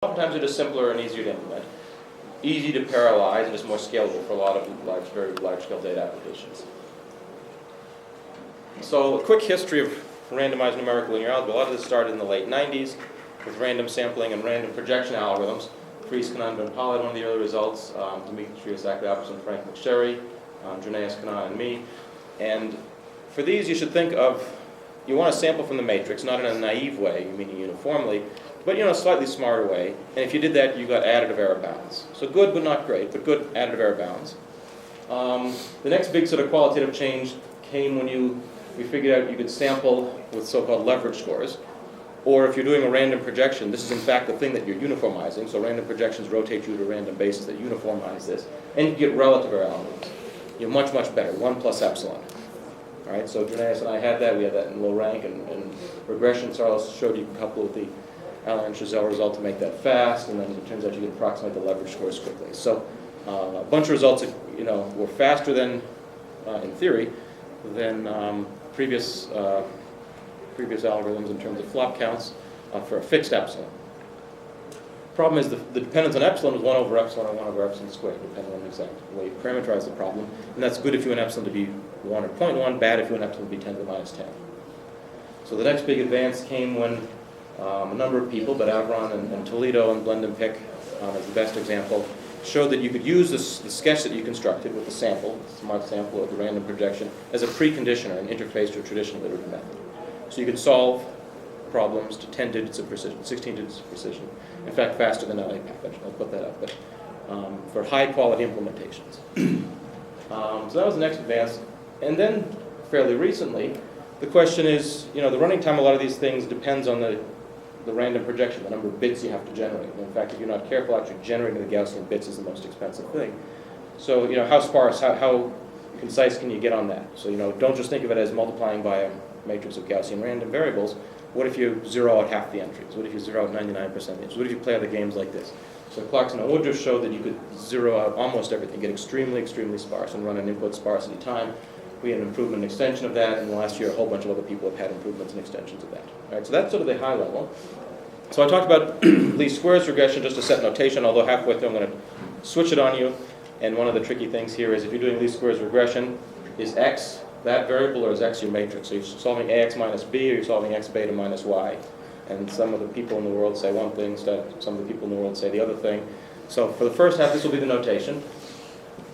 Oftentimes they're just simpler and easier to implement, easy to parallelize, and just more scalable for a lot of very large-scale data applications. So a quick history of randomized numerical linear algebra. A lot of this started in the late 90s with random sampling and random projection algorithms. Fries, Kanan, Ben Pollard, one of the early results, Dimitri Isaac-Alperson, Frank McSherry, Joneas Kanan, and me. And for these, you should think of, you want to sample from the matrix, not in a naive way, meaning uniformly, but in a slightly smarter way. And if you did that, you got additive error bounds. So good, but not great, but good additive error bounds. The next big sort of qualitative change came when we figured out you could sample with so-called leverage scores. Or if you're doing a random projection, this is in fact the thing that you're uniformizing. So random projections rotate you to a random basis that uniformize this. And you get relative error algorithms. You're much, much better, 1 plus epsilon. All right, so Joneas and I had that. We had that in low rank and regression. Charles showed you can couple with the Allen and Chazelle result to make that fast, and then it turns out you can approximate the leverage scores quickly. So a bunch of results that, were faster than, in theory, than previous algorithms in terms of flop counts for a fixed epsilon. Problem is the dependence on epsilon is 1 over epsilon or 1 over epsilon squared, depending on the exact way you parameterize the problem. And that's good if you want epsilon to be 1 or 0.1, bad if you want epsilon to be 10 to the minus 10. So the next big advance came when a number of people, but Avron and Toledo and Blendenpick as the best example, showed that you could use the sketch that you constructed with the sample, the smart sample of the random projection, as a preconditioner, an interface to a traditional iterative method. So you could solve problems to 10 digits of precision, 16 digits of precision. In fact, faster than LA package. I'll put that up, but for high-quality implementations. So that was the next advance. And then, fairly recently, the question is, the running time of a lot of these things depends on the random projection, the number of bits you have to generate. And in fact, if you're not careful, actually generating the Gaussian bits is the most expensive thing. So, how sparse, how concise can you get on that? So, don't just think of it as multiplying by a matrix of Gaussian random variables. What if you zero out half the entries? What if you zero out 99% of the entries? What if you play other games like this? So Clarkson and Woodruff showed that you could zero out almost everything, get extremely, extremely sparse, and run an input sparsity time. We had an improvement and extension of that, and last year a whole bunch of other people have had improvements and extensions of that. All right, so that's sort of the high level. So I talked about least squares regression, just to set notation, although halfway through I'm going to switch it on you. And one of the tricky things here is if you're doing least squares regression, is x that variable or is x your matrix? So you're solving ax minus b or you're solving x beta minus y. And some of the people in the world say one thing, some of the people in the world say the other thing. So for the first half, this will be the notation.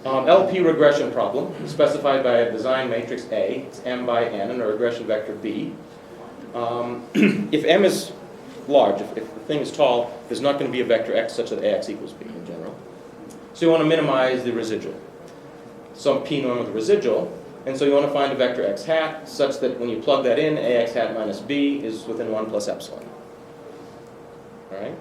LP regression problem, specified by a design matrix A, it's m by n, and a regression vector b. If m is large, if the thing is tall, there's not going to be a vector x such that ax equals b in general. So you want to minimize the residual. Some p norm of the residual, and so you want to find a vector x hat such that when you plug that in, ax hat minus b is within 1 plus epsilon. All right?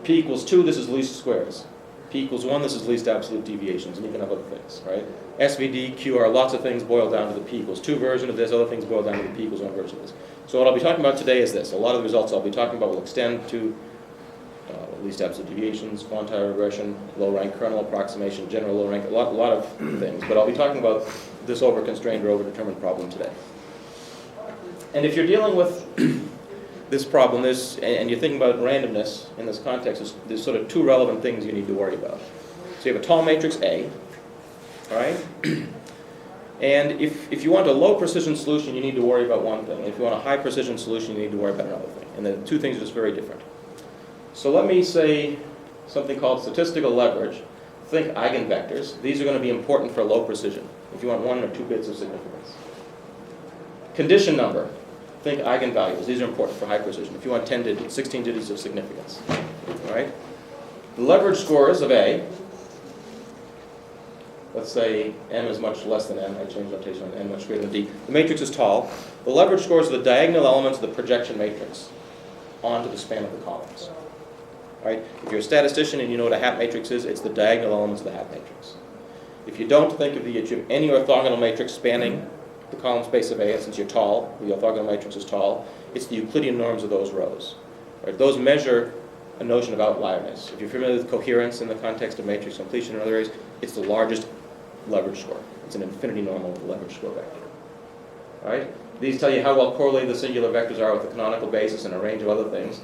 P equals 2, this is least squares. P equals 1, this is least absolute deviations, and you can have other things, right? SVD, QR, lots of things boil down to the P equals 2 version of this, other things boil down to the P equals 1 version of this. So what I'll be talking about today is this. A lot of the results I'll be talking about will extend to least absolute deviations, quantile regression, low-rank kernel approximation, general low-rank, a lot of things. But I'll be talking about this over-constrained or over-determined problem today. And if you're dealing with this problem, and you're thinking about randomness in this context, there's sort of 2 relevant things you need to worry about. So you have a tall matrix A, all right? And if you want a low-precision solution, you need to worry about one thing. If you want a high-precision solution, you need to worry about another thing. And the 2 things are just very different. So let me say something called statistical leverage. Think eigenvectors. These are going to be important for low precision, if you want 1 or 2 bits of significance. Condition number. Think eigenvalues. These are important for high precision, if you want 10 digits, 16 digits of significance. All right? The leverage scores of A, let's say m is much less than n. I changed notation on n much greater than d. The matrix is tall. The leverage scores are the diagonal elements of the projection matrix onto the span of the columns. Right? If you're a statistician and you know what a hat matrix is, it's the diagonal elements of the hat matrix. If you don't think of any orthogonal matrix spanning the column space of A, and since you're tall, the orthogonal matrix is tall, it's the Euclidean norms of those rows. Right? Those measure a notion of outlierness. If you're familiar with coherence in the context of matrix completion and other areas, it's the largest leverage score. It's an infinity normal of the leverage score vector. All right? These tell you how well correlated the singular vectors are with the canonical basis and a range of other things.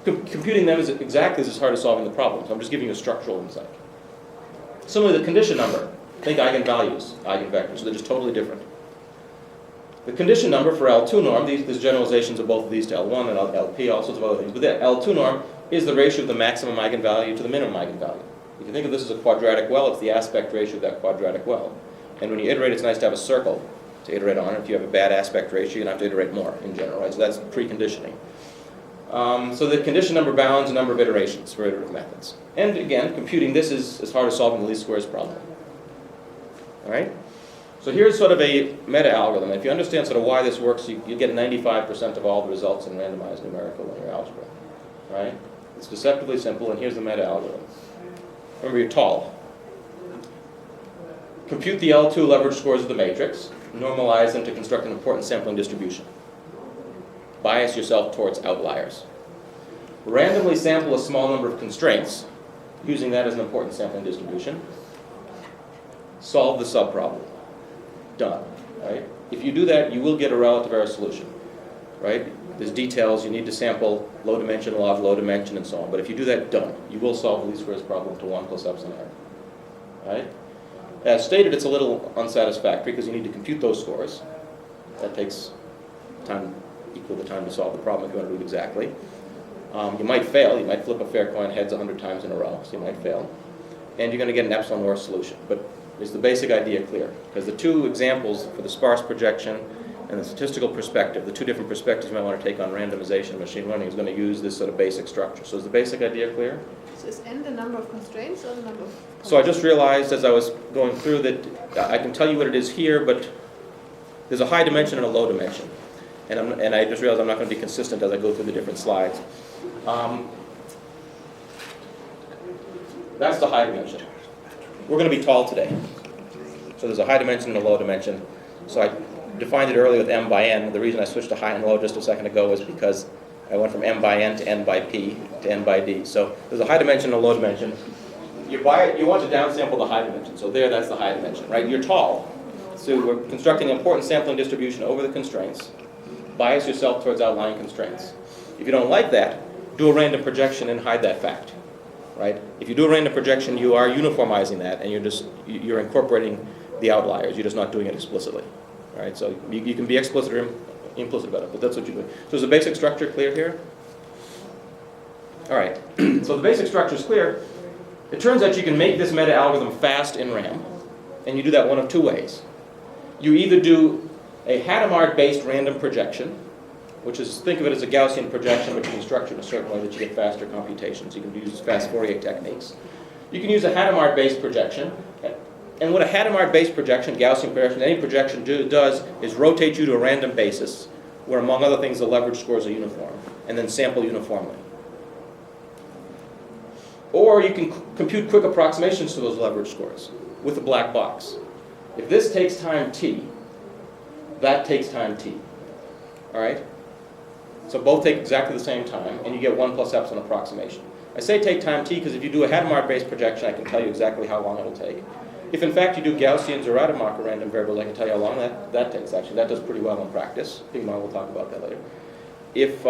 computing them is exactly as hard as solving the problem. So I'm just giving you a structural insight. Similarly, the condition number. Think eigenvalues, eigenvectors. So they're just totally different. The condition number for L2 norm, there's generalizations of both of these to L1 and LP, all sorts of other things. But the L2 norm is the ratio of the maximum eigenvalue to the minimum eigenvalue. If you think of this as a quadratic well, it's the aspect ratio of that quadratic well. And when you iterate, it's nice to have a circle to iterate on. If you have a bad aspect ratio, you're going to have to iterate more in general, right? So that's preconditioning. So the condition number bounds a number of iterations for iterative methods. And again, computing this is as hard as solving the least squares problem. All right? So here's sort of a meta-algorithm. If you understand sort of why this works, you get 95% of all the results in randomized numerical linear algebra. Right? It's deceptively simple, and here's the meta-algorithm. Remember, you're tall. Compute the L2 leverage scores of the matrix. Normalize them to construct an important sampling distribution. Bias yourself towards outliers. Randomly sample a small number of constraints, using that as an important sampling distribution. Solve the subproblem. Done. Right? If you do that, you will get a relative error solution. Right? There's details. You need to sample low dimension, log low dimension, and so on. But if you do that, done. You will solve the least squares problem to 1 plus epsilon error. Right? As stated, it's a little unsatisfactory because you need to compute those scores. That takes time equal the time to solve the problem if you want to do it exactly. You might fail. You might flip a fair coin heads 100 times in a row, so you might fail. And you're going to get an epsilon or solution. But is the basic idea clear? Because the two examples for the sparse projection and the statistical perspective, the two different perspectives you might want to take on randomization and machine learning, is going to use this sort of basic structure. So is the basic idea clear? So is n the number of constraints or the number of... So I just realized as I was going through that I can tell you what it is here, but there's a high dimension and a low dimension. And I just realized I'm not going to be consistent as I go through the different slides. That's the high dimension. We're going to be tall today. So there's a high dimension and a low dimension. So I defined it earlier with m by n. The reason I switched to high and low just a second ago is because I went from m by n to n by p to n by d. So there's a high dimension and a low dimension. You want to downsample the high dimension. So that's the high dimension, right? You're tall. So we're constructing an important sampling distribution over the constraints. Bias yourself towards outlying constraints. If you don't like that, do a random projection and hide that fact. Right? If you do a random projection, you are uniformizing that, and you're incorporating the outliers. You're just not doing it explicitly. Right? So you can be explicit or implicit about it, but that's what you do. So is the basic structure clear here? All right. So the basic structure is clear. It turns out you can make this meta-algorithm fast in RAM, and you do that one of two ways. You either do a Hadamard-based random projection, which is, think of it as a Gaussian projection, but you can structure it in a certain way that you get faster computations. You can use fast Fourier techniques. You can use a Hadamard-based projection. And what a Hadamard-based projection, Gaussian projection, any projection does is rotate you to a random basis, where among other things the leverage scores are uniform, and then sample uniformly. Or you can compute quick approximations to those leverage scores with a black box. If this takes time t, that takes time t. All right? So both take exactly the same time, and you get 1 plus epsilon approximation. I say take time t because if you do a Hadamard-based projection, I can tell you exactly how long it'll take. If in fact you do Gaussians or Rademacher random variables, I can tell you how long that takes. Actually, that does pretty well in practice. We'll talk about that later. If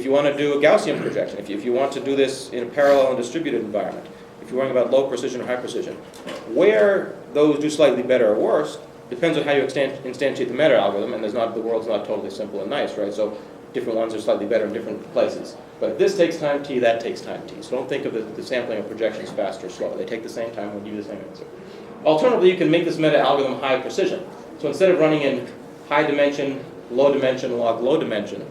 you want to do a Gaussian projection, if you want to do this in a parallel and distributed environment, if you're worrying about low precision or high precision, where those do slightly better or worse depends on how you instantiate the meta-algorithm, and the world's not totally simple and nice, right? So different ones are slightly better in different places. But if this takes time t, that takes time t. So don't think of the sampling of projections fast or slow. They take the same time and give you the same answer. Alternatively, you can make this meta-algorithm high precision. So instead of running in high dimension, log low dimension,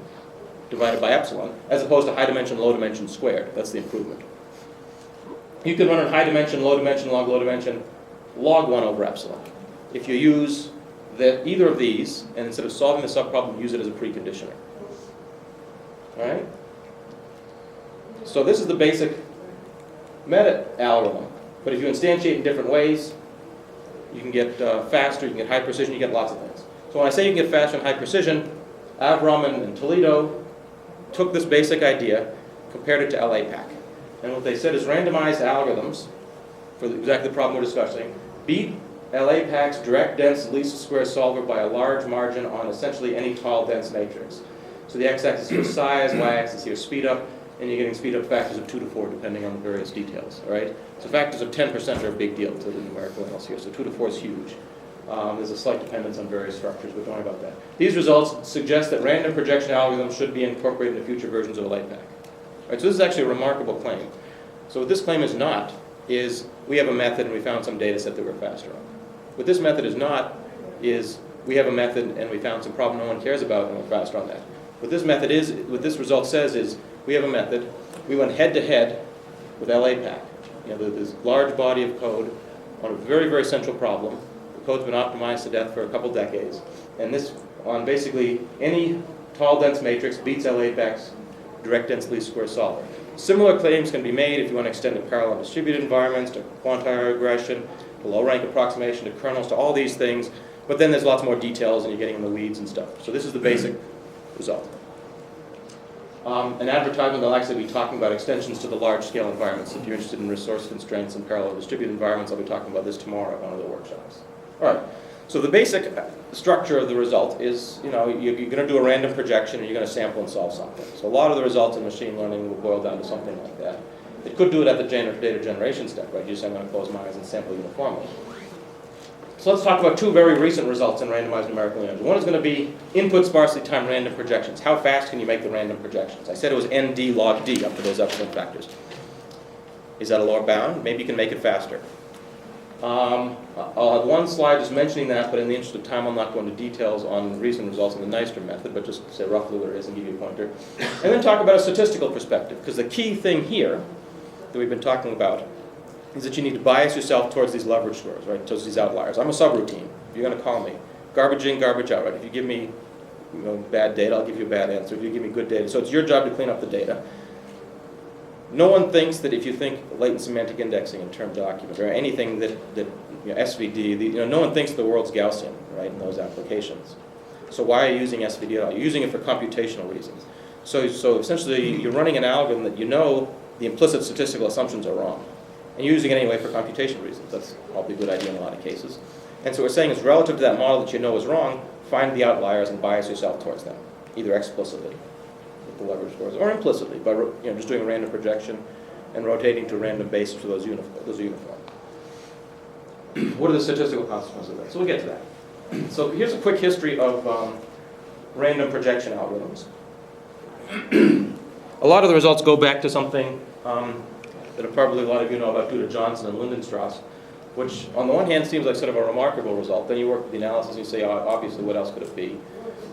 divided by epsilon, as opposed to high dimension, low dimension squared. That's the improvement. You can run in high dimension, log low dimension, log 1 over epsilon. If you use either of these, and instead of solving the subproblem, use it as a preconditioner. All right? So this is the basic meta-algorithm. But if you instantiate in different ways, you can get faster, you can get high precision, you get lots of things. So when I say you can get faster and high precision, Avram and Toledo took this basic idea, compared it to LAPACK. And what they said is randomized algorithms, for exactly the problem we're discussing, beat LAPACK's direct dense least square solver by a large margin on essentially any tall dense matrix. So the x-axis here is size, y-axis here is speed up. and you're getting speed up factors of 2 to 4 depending on the various details, all right? So factors of 10% are a big deal to the numerical analysis here, so 2 to 4 is huge. There's a slight dependence on various structures, but don't worry about that. These results suggest that random projection algorithms should be incorporated into future versions of a LightPack. All right, so this is actually a remarkable claim. So what this claim is not is we have a method and we found some data set that we're faster on. What this method is not is we have a method and we found some problem no one cares about and we're faster on that. What this method is, what this result says is we have a method, we went head-to-head with LAPACK. You know, this large body of code on a very, very central problem. The code's been optimized to death for a couple decades. And this, on basically any tall dense matrix, beats LAPACK's direct density square solver. Similar claims can be made if you want to extend to parallel distributed environments, to quantile regression, to low-rank approximation, to kernels, to all these things. But then there's lots more details and you're getting in the weeds and stuff. So this is the basic result. An advertisement I'll actually be talking about extensions to the large-scale environments. If you're interested in resource constraints and parallel distributed environments, I'll be talking about this tomorrow at one of the workshops. All right. So the basic structure of the result is, you know, you're going to do a random projection and you're going to sample and solve something. So a lot of the results in machine learning will boil down to something like that. It could do it at the data generation step, right? You just say, I'm going to close my eyes and sample uniformly. So let's talk about two very recent results in randomized numerical lineage. One is going to be input sparsely timed random projections. How fast can you make the random projections? I said it was ND log D up to those epsilon factors. Is that a lower bound? Maybe you can make it faster. I'll have one slide just mentioning that, but in the interest of time, I'll not go into details on recent results in the Nystrom method, but just say roughly what it is and give you a pointer. And then talk about a statistical perspective, because the key thing here that we've been talking about is that you need to bias yourself towards these leverage scores, right, towards these outliers. I'm a subroutine. You're going to call me. Garbage in, garbage out, right? If you give me bad data, I'll give you a bad answer. If you give me good data. So it's your job to clean up the data. No one thinks that if you think latent semantic indexing in term document or anything that SVD, no one thinks the world's Gaussian, right, in those applications. So why are you using SVD at all? You're using it for computational reasons. So essentially, you're running an algorithm that you know the implicit statistical assumptions are wrong. And you're using it anyway for computation reasons. That's probably a good idea in a lot of cases. And so we're saying is relative to that model that you know is wrong, find the outliers and bias yourself towards them, either explicitly with the leverage scores or implicitly by just doing a random projection and rotating to a random basis for those uniform. What are the statistical consequences of that? So we'll get to that. So here's a quick history of random projection algorithms. A lot of the results go back to something that probably a lot of you know about due to Johnson and Lindenstrass, which on the one hand seems like sort of a remarkable result. Then you work with the analysis and you say, obviously, what else could it be?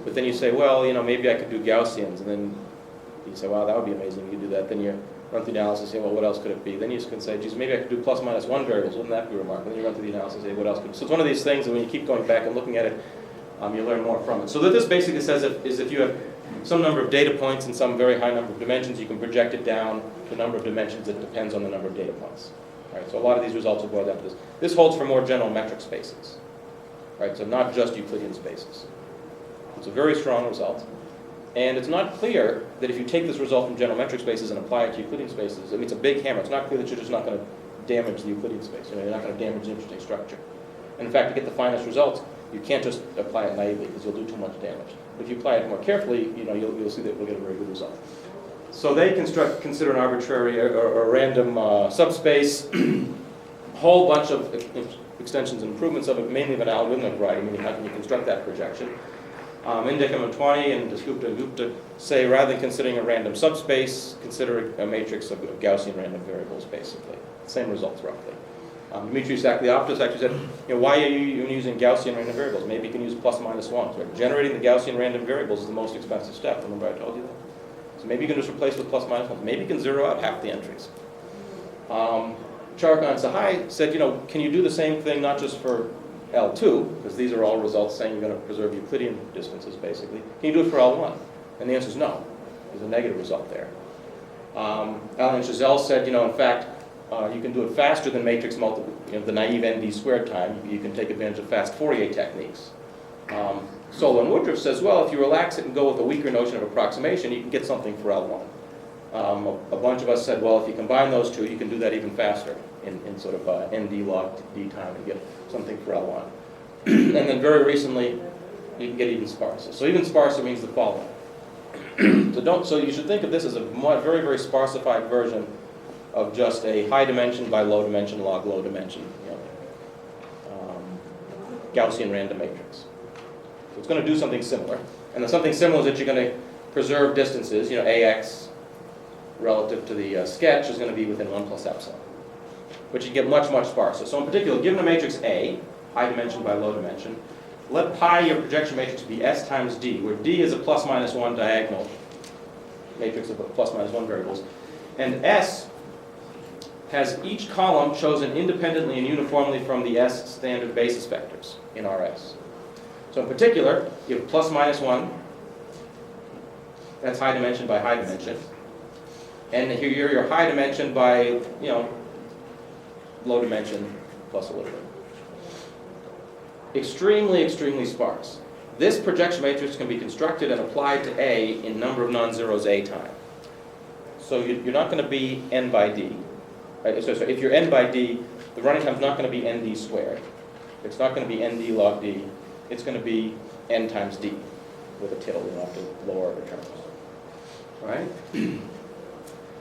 But then you say, well, maybe I could do Gaussians. And then you say, wow, that would be amazing if you do that. Then you run through the analysis and say, well, what else could it be? Then you can say, geez, maybe I could do plus minus one variables. Wouldn't that be remarkable? Then you run through the analysis and say, what else could it be? So it's one of these things that when you keep going back and looking at it, you learn more from it. So what this basically says is if you have some number of data points and some very high number of dimensions, you can project it down to a number of dimensions that depends on the number of data points. Right, so a lot of these results will boil down to this. This holds for more general metric spaces. Right, so not just Euclidean spaces. It's a very strong result. And it's not clear that if you take this result from general metric spaces and apply it to Euclidean spaces, I mean, it's a big hammer. It's not clear that you're just not going to damage the Euclidean space. You're not going to damage the interesting structure. And in fact, to get the finest results, you can't just apply it naively because you'll do too much damage. If you apply it more carefully, you'll see that we'll get a very good result. So they consider an arbitrary or random subspace, a whole bunch of extensions and improvements of it, mainly of an algorithmic variety, meaning how can you construct that projection. Indicum and 20 and Dasgupta and Gupta say rather than considering a random subspace, consider a matrix of Gaussian random variables, basically. Same results, roughly. Dmitry Sakliopoulos actually said, why are you using Gaussian random variables? Maybe you can use plus minus ones. Right? Generating the Gaussian random variables is the most expensive step. Remember I told you that? So maybe you can just replace with plus minus ones. Maybe you can zero out half the entries. Charkhan and Sahai said, can you do the same thing not just for L2, because these are all results saying you're going to preserve Euclidean distances, basically. Can you do it for L1? And the answer is no. There's a negative result there. Alan Chazelle said, in fact, you can do it faster than matrix multiple, the naive ND squared time. You can take advantage of fast Fourier techniques. Solo and Woodruff says, well, if you relax it and go with a weaker notion of approximation, you can get something for L1. A bunch of us said, well, if you combine those two, you can do that even faster in sort of ND log D time and get something for L1. And then very recently, you can get even sparser. So even sparser means the following. So you should think of this as a very, very sparsified version of just a high dimension by low dimension log low dimension, Gaussian random matrix. So it's going to do something similar. And the something similar is that you're going to preserve distances, AX relative to the sketch is going to be within 1 plus epsilon. But you get much, much sparser. So in particular, given a matrix A, high dimension by low dimension, let pi, your projection matrix, be S times D, where D is a plus minus 1 diagonal matrix of plus minus 1 variables. And S has each column chosen independently and uniformly from the S standard basis vectors in RS. So in particular, you have plus minus 1, that's high dimension by high dimension. And here you're your high dimension by, low dimension plus a little bit. Extremely, extremely sparse. This projection matrix can be constructed and applied to A in number of non-zeros A time. So you're not going to be n by d. So if you're n by d, the running time is not going to be nd squared. It's not going to be nd log d. It's going to be n times d with a tilde. You don't have to lower the terms. All right?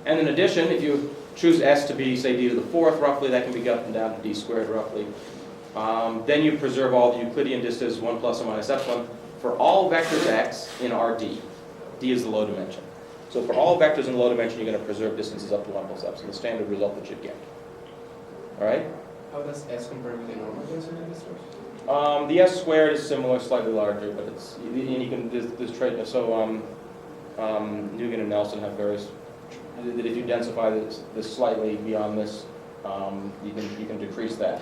And in addition, if you choose s to be, say, d to the fourth roughly, that can be gotten down to d squared roughly. Then you preserve all the Euclidean distances 1 plus or minus epsilon for all vectors x in Rd. D is the low dimension. So for all vectors in low dimension, you're going to preserve distances up to 1 plus epsilon, the standard result that you'd get. All right? How does S compare with the normal density vectors? The s squared is similar, slightly larger, but it's and you can there's trade. So Nugent and Nelson have various that if you densify this slightly beyond this, you can decrease that.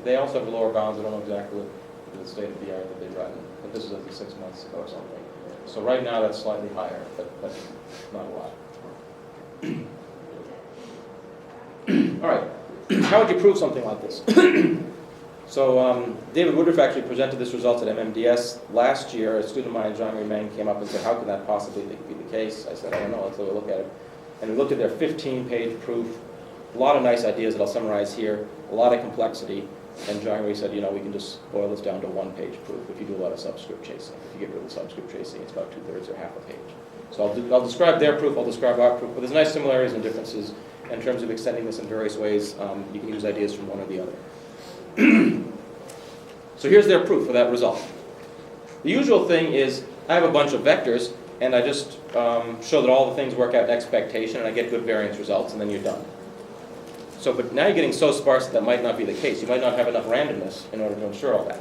They also have lower bounds. I don't know exactly what the state of the art that they tried, but this is like 6 months ago or something. So right now that's slightly higher, but not a lot. All right, how would you prove something like this? So David Woodruff actually presented this result at MMDS last year. A student of mine, Jean-Marie Meng, came up and said, how can that possibly be the case? I said, I don't know, let's look at it. And we looked at their 15-page proof. A lot of nice ideas that I'll summarize here, a lot of complexity. And Jean-Marie said, we can just boil this down to one-page proof if you do a lot of subscript chasing. If you get rid of the subscript chasing, it's about 2/3 or half a page. So I'll describe their proof, I'll describe our proof, but there's nice similarities and differences in terms of extending this in various ways. You can use ideas from one or the other. So here's their proof for that result. The usual thing is I have a bunch of vectors, and I just show that all the things work out in expectation, and I get good variance results, and then you're done. So, but now you're getting so sparse that might not be the case. You might not have enough randomness in order to ensure all that.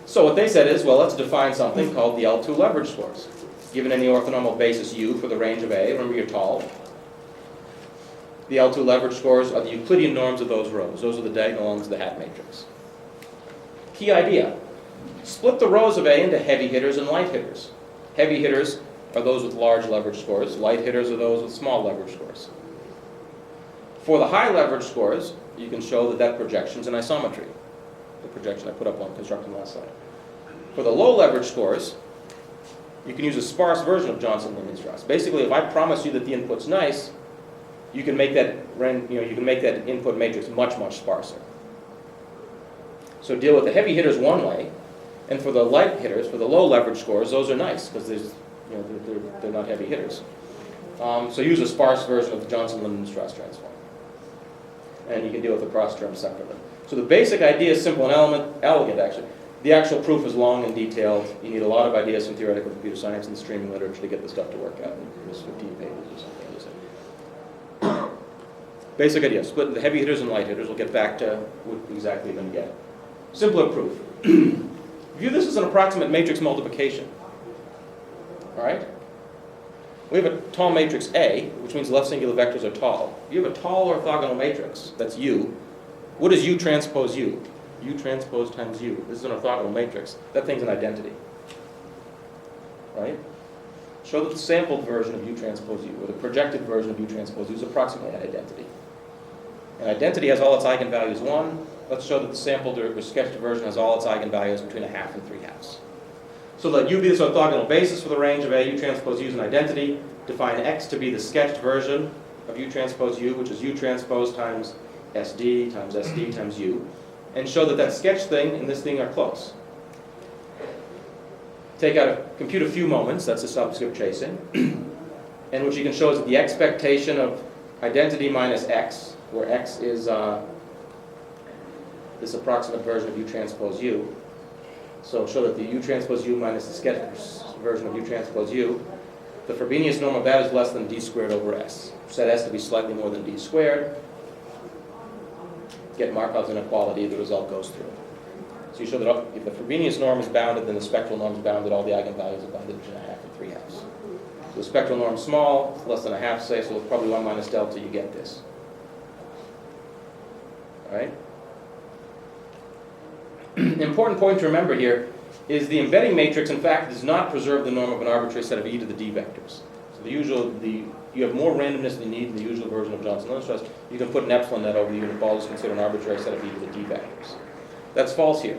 So what they said is, well, let's define something called the L2 leverage scores. Given any orthonormal basis U for the range of A, remember you're tall. The L2 leverage scores are the Euclidean norms of those rows. Those are the diagonal elements of the hat matrix. Key idea. Split the rows of A into heavy hitters and light hitters. Heavy hitters are those with large leverage scores. Light hitters are those with small leverage scores. For the high leverage scores, you can show that projection is an isometry. The projection I put up on constructing last slide. For the low leverage scores, you can use a sparse version of Johnson-Lindenstrass. Basically, if I promise you that the input's nice, you can make that input matrix much, much sparser. So deal with the heavy hitters one way, and for the light hitters, for the low leverage scores, those are nice because they're not heavy hitters. So use a sparse version of the Johnson-Lindenstrass transform. And you can deal with the cross terms separately. So the basic idea is simple and elegant, actually. The actual proof is long and detailed. You need a lot of ideas from theoretical computer science and streaming literature to get this stuff to work out. It's 15 pages or something. Basic idea, split the heavy hitters and light hitters. We'll get back to what exactly you're going to get. Simpler proof. View this as an approximate matrix multiplication. All right? We have a tall matrix A, which means left singular vectors are tall. If you have a tall orthogonal matrix, that's U. What is U transpose U? U transpose times U. This is an orthogonal matrix. That thing's an identity. Right? Show that the sampled version of U transpose U, or the projected version of U transpose U, is approximately an identity. An identity has all its eigenvalues 1. Let's show that the sampled or sketched version has all its eigenvalues between 1/2 and 3/2. So let U be this orthogonal basis for the range of A. U transpose U is an identity. Define X to be the sketched version of U transpose U, which is U transpose times SD times SD times U. And show that that sketched thing and this thing are close. compute a few moments, that's the subscript chasing, and what you can show is that the expectation of identity minus x, where x is this approximate version of U transpose U. So show that the U transpose U minus the sketch version of U transpose U, the Frobenius norm of that is less than d squared over s. Set s to be slightly more than d squared. Get Markov's inequality, the result goes through. So you show that if the Frobenius norm is bounded, then the spectral norm is bounded, all the eigenvalues are bounded between 1/2 and 3/2. So the spectral norm is small, less than 1/2, say, so it's probably 1 minus delta, you get this. All right? Important point to remember here is the embedding matrix, in fact, does not preserve the norm of an arbitrary set of e to the d vectors. So you have more randomness than you need in the usual version of Johnson-Lillenstrauss. You can put an epsilon net over the unit ball is considered an arbitrary set of e to the d vectors. That's false here.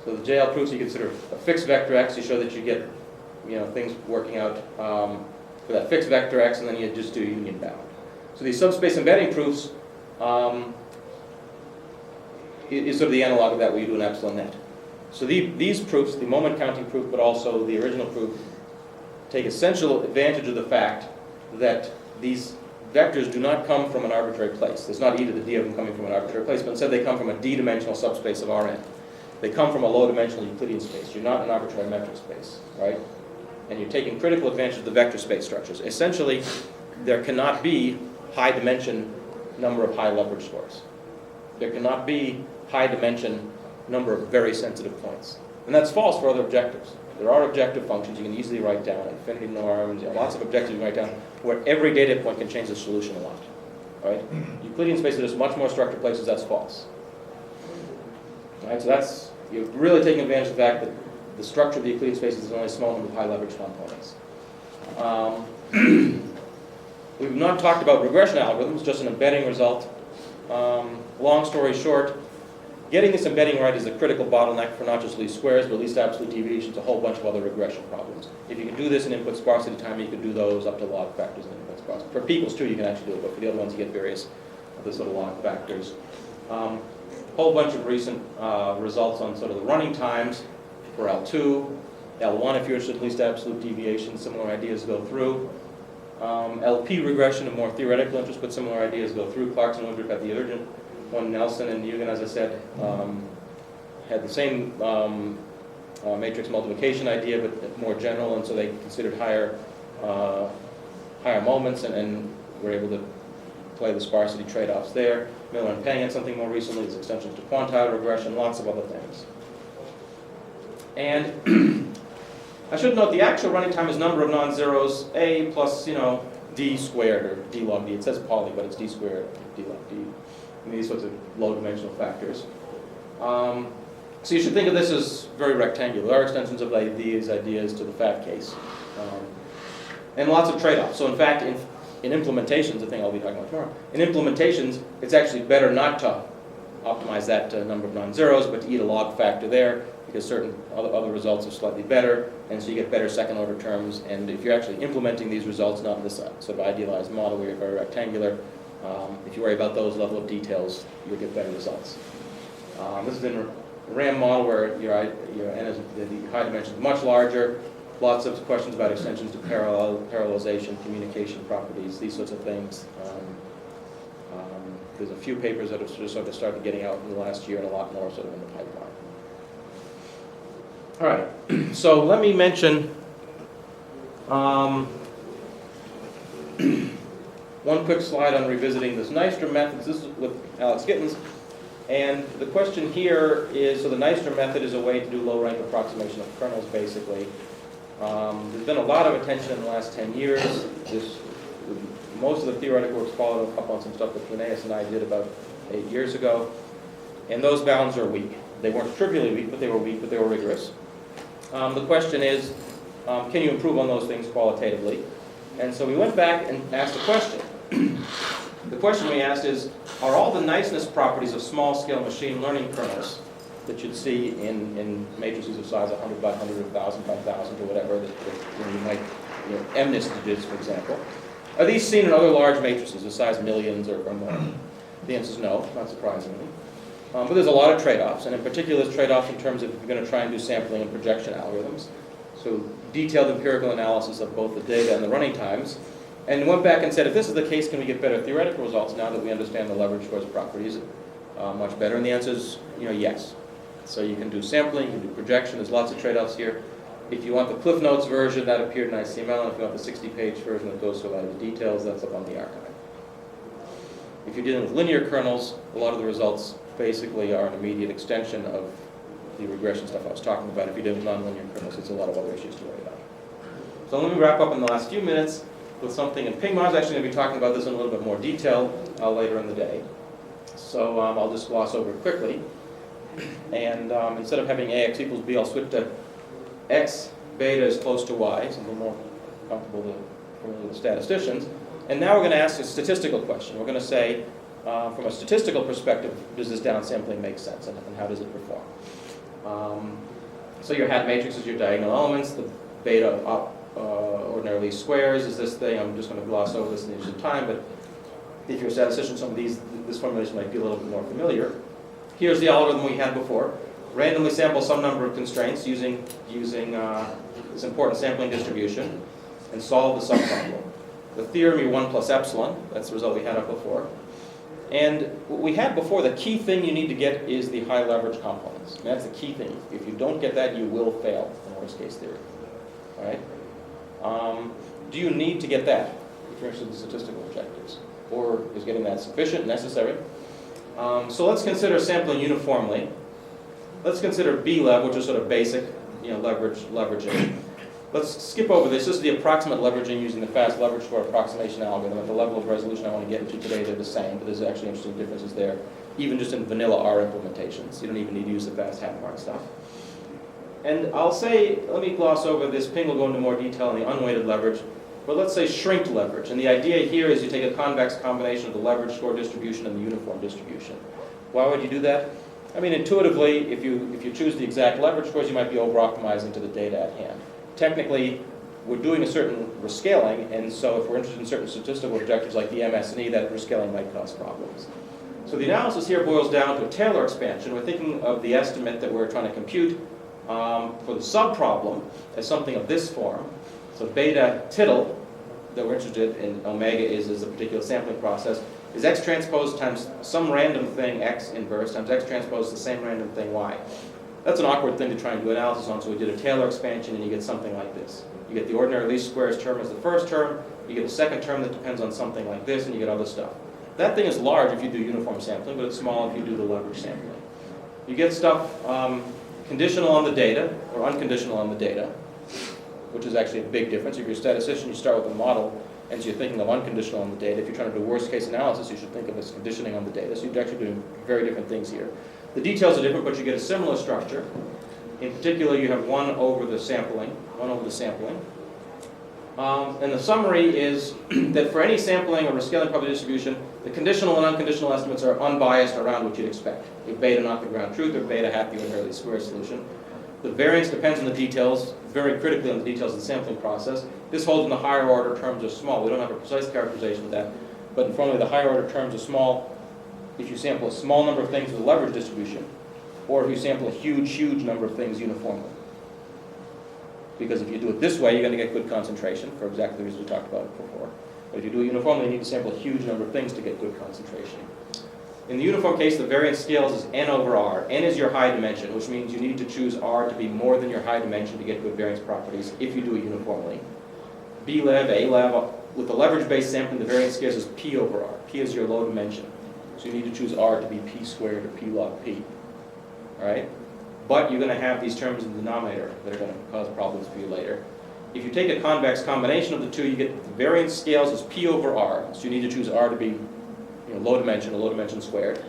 So the JL proofs you consider a fixed vector x. You show that you get, things working out for that fixed vector x, and then you just do union bound. So these subspace embedding proofs is sort of the analog of that, where you do an epsilon net. So these proofs, the moment counting proof, but also the original proof, take essential advantage of the fact that these vectors do not come from an arbitrary place. There's not e to the d of them coming from an arbitrary place, but instead they come from a d-dimensional subspace of Rn. They come from a low-dimensional Euclidean space. You're not an arbitrary metric space, right? And you're taking critical advantage of the vector space structures. Essentially, there cannot be high-dimension number of high-leverage scores. There cannot be high-dimension number of very sensitive points. And that's false for other objectives. There are objective functions you can easily write down, infinity norms, lots of objectives you can write down, where every data point can change the solution a lot. Right? Euclidean spaces, there's much more structured places, that's false. Right? So you're really taking advantage of the fact that the structure of the Euclidean spaces is only a small number of high leverage components. We've not talked about regression algorithms, just an embedding result. Long story short, getting this embedding right is a critical bottleneck for not just least squares, but least absolute deviations, a whole bunch of other regression problems. If you can do this in input sparsity time, you can do those up to log factors in input sparsity. For peoples too, you can actually do it, but for the other ones, you get various other sort of log factors. Whole bunch of recent results on sort of the running times for L2, L1 if you're interested in least absolute deviation, similar ideas go through. LP regression of more theoretical interest, but similar ideas go through. Clarkson and Woodruff had the urgent one. Nelson and Eugen, as I said, had the same matrix multiplication idea, but more general, and so they considered higher moments and were able to play the sparsity trade-offs there. Miller and Peng had something more recently, there's extensions to quantile regression, lots of other things. And I should note the actual running time is number of non-zeros, a plus, d squared, or d log d. It says poly, but it's d squared, d log d. And these sorts of low-dimensional factors. So you should think of this as very rectangular. There are extensions of these ideas to the fat case. And lots of trade-offs. So in fact, in implementations, the thing I'll be talking about tomorrow, in implementations, it's actually better not to optimize that number of non-zeros, but to eat a log factor there, because certain other results are slightly better, and so you get better second-order terms. And if you're actually implementing these results, not in this sort of idealized model where you're very rectangular, if you worry about those level of details, you'll get better results. This is in a RAM model where your n is the high dimension is much larger. Lots of questions about extensions to parallelization, communication properties, these sorts of things. There's a few papers that have sort of started getting out in the last year, and a lot more sort of in the pipeline. All right, so let me mention one quick slide on revisiting this Nystrom method. This is with Alex Gittins. And the question here is, so the Nystrom method is a way to do low-rank approximation of kernels, basically. There's been a lot of attention in the last 10 years. Most of the theoretical works followed up on some stuff that Linnaeus and I did about 8 years ago. And those bounds are weak. They weren't trivially weak, but they were weak, but they were rigorous. The question is, can you improve on those things qualitatively? And so we went back and asked a question. The question we asked is, are all the niceness properties of small-scale machine learning kernels that you'd see in matrices of size 100 by 100, 1,000 by 1,000, or whatever, that you might, MNIST digits, for example, are these seen in other large matrices of size millions or more? The answer is no, not surprisingly. But there's a lot of trade-offs, and in particular there's trade-offs in terms of if you're going to try and do sampling and projection algorithms. So detailed empirical analysis of both the data and the running times. And went back and said, if this is the case, can we get better theoretical results now that we understand the leverage scores properties much better? And the answer is, yes. So you can do sampling, you can do projection. There's lots of trade-offs here. If you want the Cliff Notes version, that appeared in ICML. And if you want the 60-page version that goes through a lot of the details, that's up on the archive. If you're dealing with linear kernels, a lot of the results basically are an immediate extension of the regression stuff I was talking about. If you're dealing with nonlinear kernels, it's a lot of other issues to worry about. So let me wrap up in the last few minutes with something, and Ping Ma's actually going to be talking about this in a little bit more detail later in the day. So I'll just gloss over it quickly. And instead of having ax equals b, I'll switch to x beta is close to y, so a little more comfortable for the statisticians. And now we're going to ask a statistical question. We're going to say, from a statistical perspective, does this downsampling make sense, and how does it perform? So your hat matrix is your diagonal elements. The beta ordinarily squares is this thing. I'm just going to gloss over this in the interest of time, but if you're a statistician, some of this formulation might be a little bit more familiar. Here's the algorithm we had before. Randomly sample some number of constraints using this important sampling distribution and solve the subproblem. The theorem U1 plus epsilon, that's the result we had up before. And what we had before, the key thing you need to get is the high leverage components. And that's the key thing. If you don't get that, you will fail in worst case theory. All right? Do you need to get that if you're interested in statistical objectives? Or is getting that sufficient, necessary? So let's consider sampling uniformly. Let's consider B-lev, which is sort of basic, leveraging. Let's skip over this. This is the approximate leveraging using the fast leverage score approximation algorithm. At the level of resolution I want to get into today, they're the same, but there's actually interesting differences there, even just in vanilla R implementations. You don't even need to use the fast half mark stuff. And I'll say, let me gloss over this. Ping will go into more detail on the unweighted leverage, but let's say shrinked leverage. And the idea here is you take a convex combination of the leverage score distribution and the uniform distribution. Why would you do that? I mean, intuitively, if you choose the exact leverage scores, you might be over-optimizing to the data at hand. Technically, we're doing a certain rescaling, and so if we're interested in certain statistical objectives like the Msn, that rescaling might cause problems. So the analysis here boils down to a Taylor expansion. We're thinking of the estimate that we're trying to compute for the subproblem as something of this form. So beta tittle, that we're interested in, omega is a particular sampling process, is x transpose times some random thing x inverse times x transpose the same random thing y. That's an awkward thing to try and do analysis on, so we did a Taylor expansion, and you get something like this. You get the ordinary least squares term as the first term, you get a second term that depends on something like this, and you get other stuff. That thing is large if you do uniform sampling, but it's small if you do the leverage sampling. You get stuff conditional on the data, or unconditional on the data, which is actually a big difference. If you're a statistician, you start with a model, and so you're thinking of unconditional on the data. If you're trying to do worst case analysis, you should think of it as conditioning on the data. So you're actually doing very different things here. The details are different, but you get a similar structure. In particular, you have 1 over the sampling. And the summary is that for any sampling or rescaling probability distribution, the conditional and unconditional estimates are unbiased around what you'd expect. If beta not the ground truth, or beta half the ordinary least square solution. The variance depends on the details, very critically on the details of the sampling process. This holds when the higher order terms are small. We don't have a precise characterization of that, but informally the higher order terms are small if you sample a small number of things with a leverage distribution, or if you sample a huge, huge number of things uniformly. Because if you do it this way, you're going to get good concentration, for exactly the reasons we talked about before. But if you do it uniformly, you need to sample a huge number of things to get good concentration. In the uniform case, the variance scales is n over r. N is your high dimension, which means you need to choose r to be more than your high dimension to get good variance properties if you do it uniformly. B-lev, A-lev, with the leverage-based sampling, the variance scales is p over r. P is your low dimension. So you need to choose r to be p squared or p log p. All right? But you're going to have these terms in the denominator that are going to cause problems for you later. If you take a convex combination of the two, you get the variance scales as p over r. So you need to choose r to be low dimension or low dimension squared.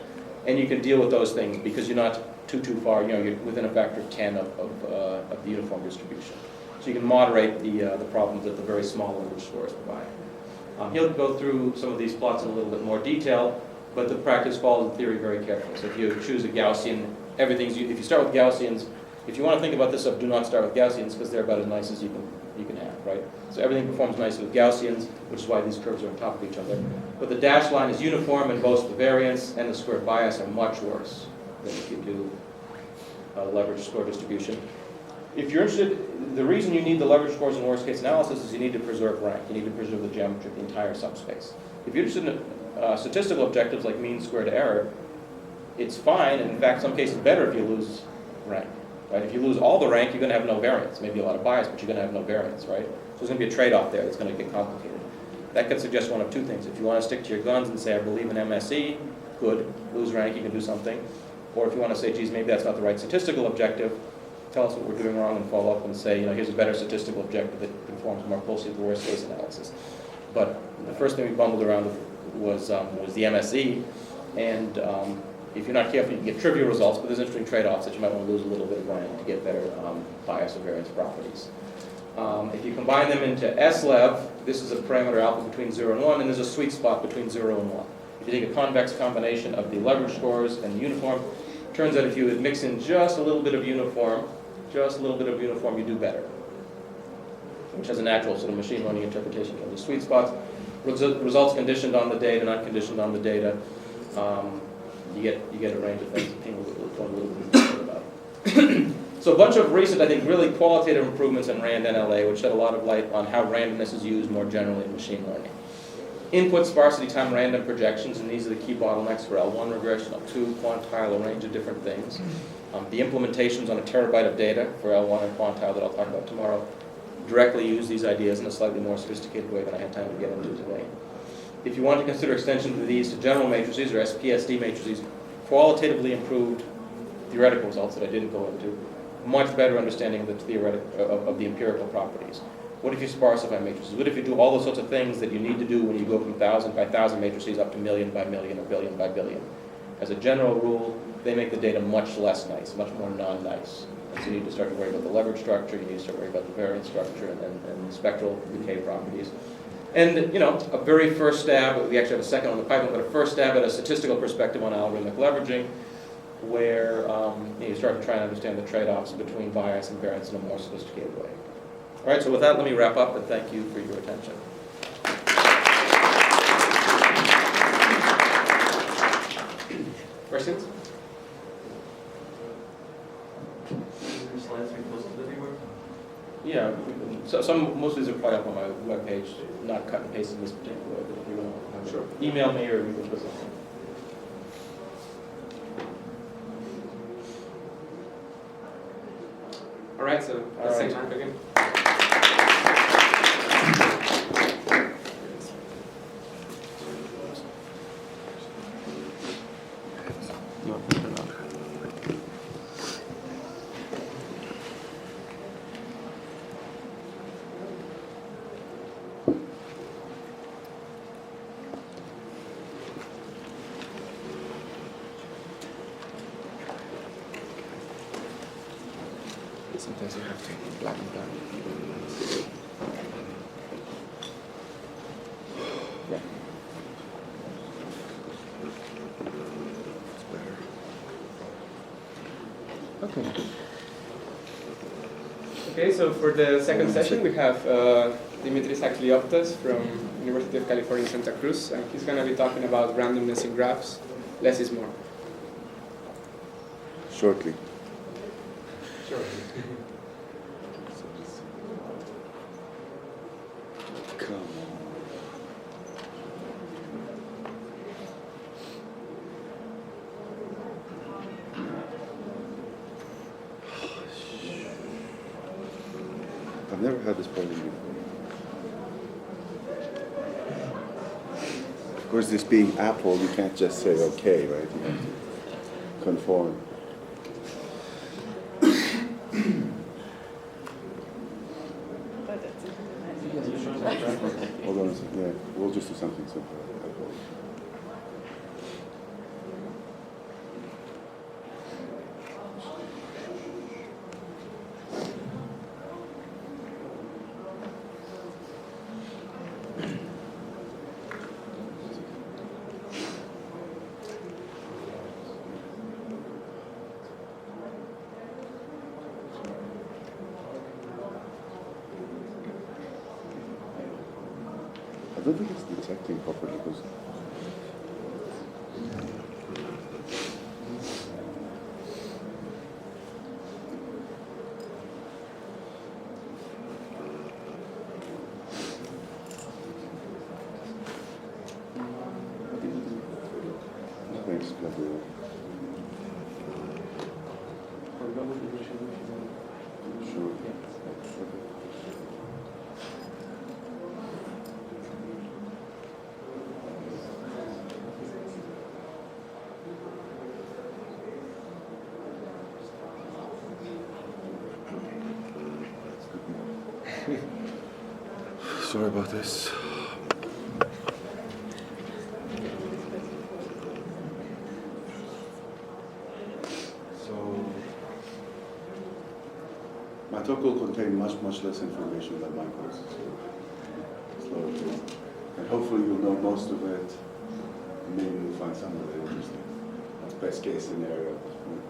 And you can deal with those things because you're not too far. You're within a factor of 10 of the uniform distribution. So you can moderate the problems that the very small leverage scores provide. He'll go through some of these plots in a little bit more detail, but the practice follows the theory very carefully. So if you choose a Gaussian, if you start with Gaussians, if you want to think about this stuff, do not start with Gaussians because they're about as nice as you can have, right? So everything performs nicely with Gaussians, which is why these curves are on top of each other. But the dashed line is uniform, and both the variance and the square bias are much worse than if you do a leverage score distribution. if you're interested, the reason you need the leverage scores in worst case analysis is you need to preserve rank. You need to preserve the geometry of the entire subspace. If you're interested in statistical objectives like mean squared error, it's fine, and in fact, in some cases better if you lose rank. Right? If you lose all the rank, you're going to have no variance. Maybe a lot of bias, but you're going to have no variance, right? So there's going to be a trade-off there that's going to get complicated. That could suggest one of two things. If you want to stick to your guns and say, I believe in MSE, good, lose rank, you can do something. Or if you want to say, geez, maybe that's not the right statistical objective, tell us what we're doing wrong and follow up and say, here's a better statistical objective that conforms more closely to the worst case analysis. But the first thing we bumbled around was the MSE, and if you're not careful, you can get trivial results, but there's interesting trade-offs that you might want to lose a little bit of rank to get better bias or variance properties. If you combine them into SLEV, this is a parameter alpha between 0 and 1, and there's a sweet spot between 0 and 1. If you take a convex combination of the leverage scores and the uniform, it turns out if you mix in just a little bit of uniform, you do better, which has a natural sort of machine learning interpretation of the sweet spots. Results conditioned on the data, not conditioned on the data. You get a range of things that people will a little bit about. So a bunch of recent, I think, really qualitative improvements in RAND NLA, which shed a lot of light on how randomness is used more generally in machine learning. Input sparsity time random projections, and these are the key bottlenecks for L1 regression, L2, quantile, a range of different things. The implementations on a terabyte of data for L1 and quantile that I'll talk about tomorrow directly use these ideas in a slightly more sophisticated way than I had time to get into today. If you want to consider extensions of these to general matrices or SPSD matrices, qualitatively improved theoretical results that I didn't go into, much better understanding of the empirical properties. What if you sparsify matrices? What if you do all those sorts of things that you need to do when you go from 1,000 by 1,000 matrices up to million by million or billion by billion? As a general rule, they make the data much less nice, much more non-nice. And so you need to start to worry about the leverage structure, you need to start worrying about the variance structure and spectral decay properties. And, a very first stab, we actually have a second on the pipeline, but a first stab at a statistical perspective on algorithmic leveraging, where you start to try and understand the trade-offs between bias and variance in a more sophisticated way. All right, so with that, let me wrap up, and thank you for your attention. Questions? Yeah, so most of these are probably up on my webpage, not cut and paste in this particular way, but if you want to, sure, email me or we can put something. All right, so let's say time again. Sometimes you have to black and black. Yeah. It's better. Okay. Okay, so for the second session we have Dimitris Akliopoulos from University of California, Santa Cruz, and he's going to be talking about randomness in graphs. Less is more. Shortly. Sure. Come on. I've never had this problem before. Of course, this being Apple, you can't just say okay, right? You have to conform. Hold on a second. Yeah, we'll just do something simple. I don't think it's detecting properly because Thanks, Gabriel. Sure. Sorry about this. My talk will contain much less information than my course. Slow pace. And hopefully you'll know most of it. And maybe you'll find some of it interesting. That's best case scenario at this point.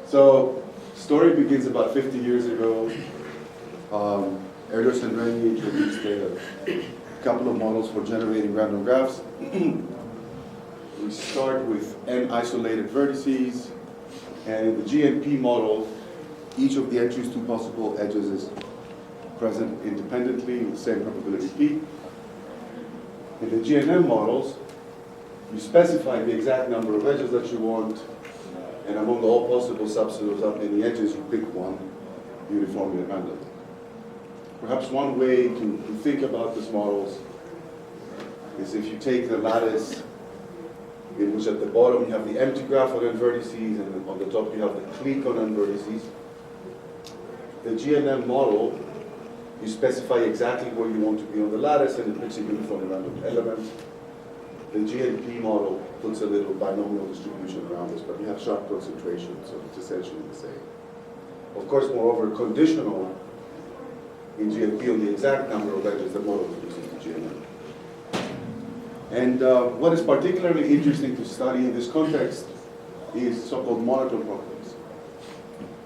So, story begins about 50 years ago. Erdős and Renyi introduced a couple of models for generating random graphs. We start with n isolated vertices, and in the GNP model, each of the entries to possible edges is present independently with the same probability p. In the GNM models, you specify the exact number of edges that you want, and among all possible subsets of that many edges, you pick one uniformly at random. Perhaps one way to think about these models is if you take the lattice in which at the bottom you have the empty graph on n vertices, and on the top you have the clique on n vertices. The GNM model, you specify exactly where you want to be on the lattice, and it picks a uniform random element. The GNP model puts a little binomial distribution around this, but you have sharp concentration, so it's essentially the same. Of course, moreover, conditional in GNP on the exact number of edges the model produces the GNM. And what is particularly interesting to study in this context is so-called monotone properties.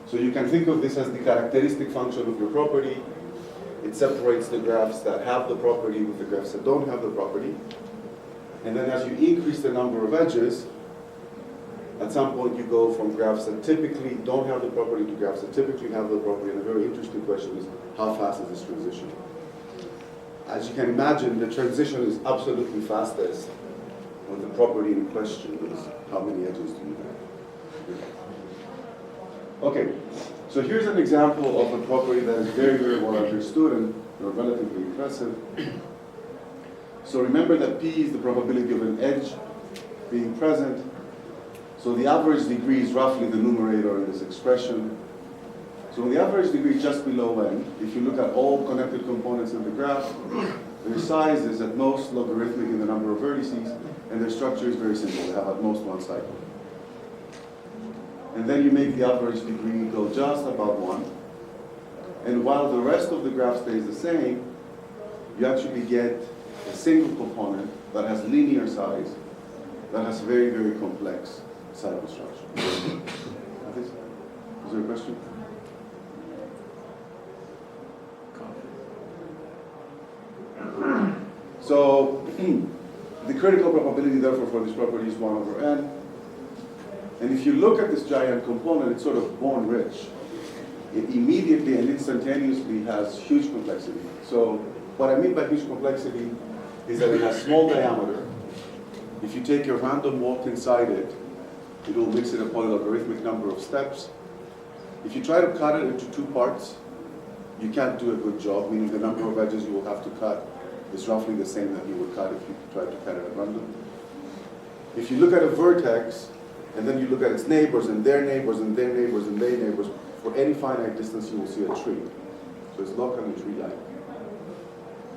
So you can think of this as the characteristic function of your property. It separates the graphs that have the property with the graphs that don't have the property. And then as you increase the number of edges, at some point you go from graphs that typically don't have the property to graphs that typically have the property. And a very interesting question is, how fast is this transition? As you can imagine, the transition is absolutely fastest when the property in question is how many edges do you have. Okay, so here's an example of a property that is very well understood and relatively impressive. So remember that P is the probability of an edge being present. So the average degree is roughly the numerator in this expression. So when the average degree is just below n, if you look at all connected components in the graph, their size is at most logarithmic in the number of vertices, and their structure is very simple. They have at most one cycle. And then you make the average degree go just about 1. And while the rest of the graph stays the same, you actually get a single component that has linear size, that has very complex cycle structure. Is there a question? So the critical probability, therefore, for this property is 1 over n. And if you look at this giant component, it's sort of born rich. It immediately and instantaneously has huge complexity. So what I mean by huge complexity is that it has small diameter. If you take your random walk inside it, it will mix in a polylogarithmic number of steps. If you try to cut it into 2 parts, you can't do a good job, meaning the number of edges you will have to cut is roughly the same that you would cut if you tried to cut it at random. If you look at a vertex, and then you look at its neighbors, and their neighbors, and their neighbors, and their neighbors, for any finite distance you will see a tree. So it's locally tree-like.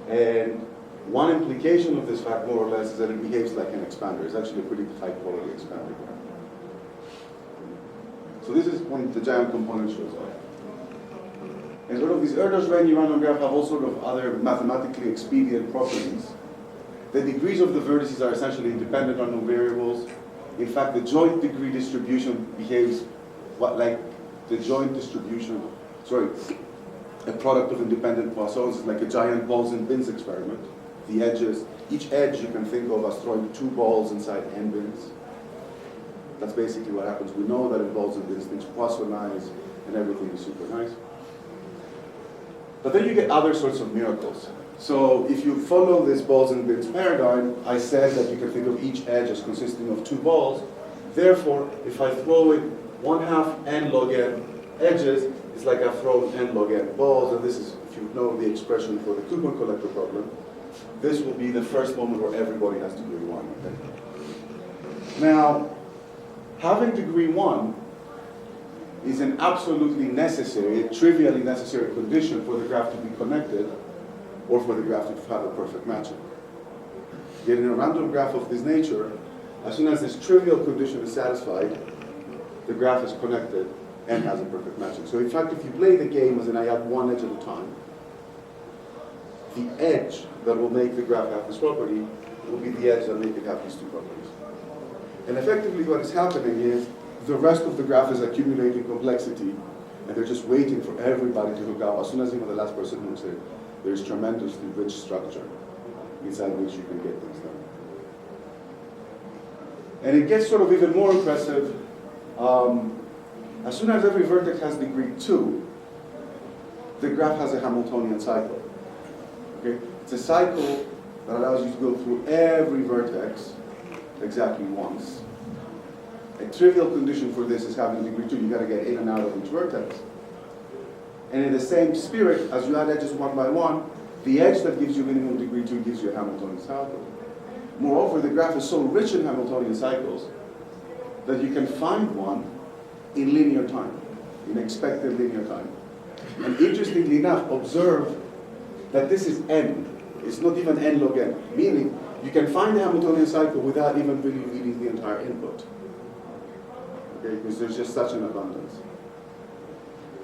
And one implication of this fact, more or less, is that it behaves like an expander. It's actually a pretty high-quality expander. So this is when the giant component shows up. And sort of these Erdős-Renyi random graph have all sort of other mathematically expedient properties. The degrees of the vertices are essentially independent on no variables. In fact, the joint degree distribution behaves like the joint distribution, a product of independent Poissons. It's like a giant balls and bins experiment. The edges, each edge you can think of as throwing 2 balls inside n bins. That's basically what happens. We know that in balls and bins things Poissonize and everything is super nice. But then you get other sorts of miracles. So if you follow this balls and bins paradigm, I said that you can think of each edge as consisting of 2 balls. Therefore, if I throw in 1/2 n log n edges, it's like I've thrown n log n balls, and this is, if you know the expression for the coupon collector problem, this will be the first moment where everybody has degree 1. Okay? Now, having degree 1 is an absolutely necessary, a trivially necessary condition for the graph to be connected or for the graph to have a perfect matching. Yet in a random graph of this nature, as soon as this trivial condition is satisfied, the graph is connected and has a perfect matching. So in fact, if you play the game as in I add one edge at a time, the edge that will make the graph have this property will be the edge that will make it have these two properties. And effectively what is happening is the rest of the graph is accumulating complexity, and they're just waiting for everybody to hook up. As soon as even the last person hooks in, there's tremendously rich structure inside which you can get things done. And it gets sort of even more impressive. As soon as every vertex has degree 2, the graph has a Hamiltonian cycle. Okay? It's a cycle that allows you to go through every vertex exactly once. A trivial condition for this is having degree 2. You've got to get in and out of each vertex. And in the same spirit, as you add edges one by one, the edge that gives you minimum degree 2 gives you a Hamiltonian cycle. Moreover, the graph is so rich in Hamiltonian cycles that you can find one in linear time, in expected linear time. And interestingly enough, observe that this is n. It's not even n log n, meaning you can find the Hamiltonian cycle without even really reading the entire input. Okay, because there's just such an abundance.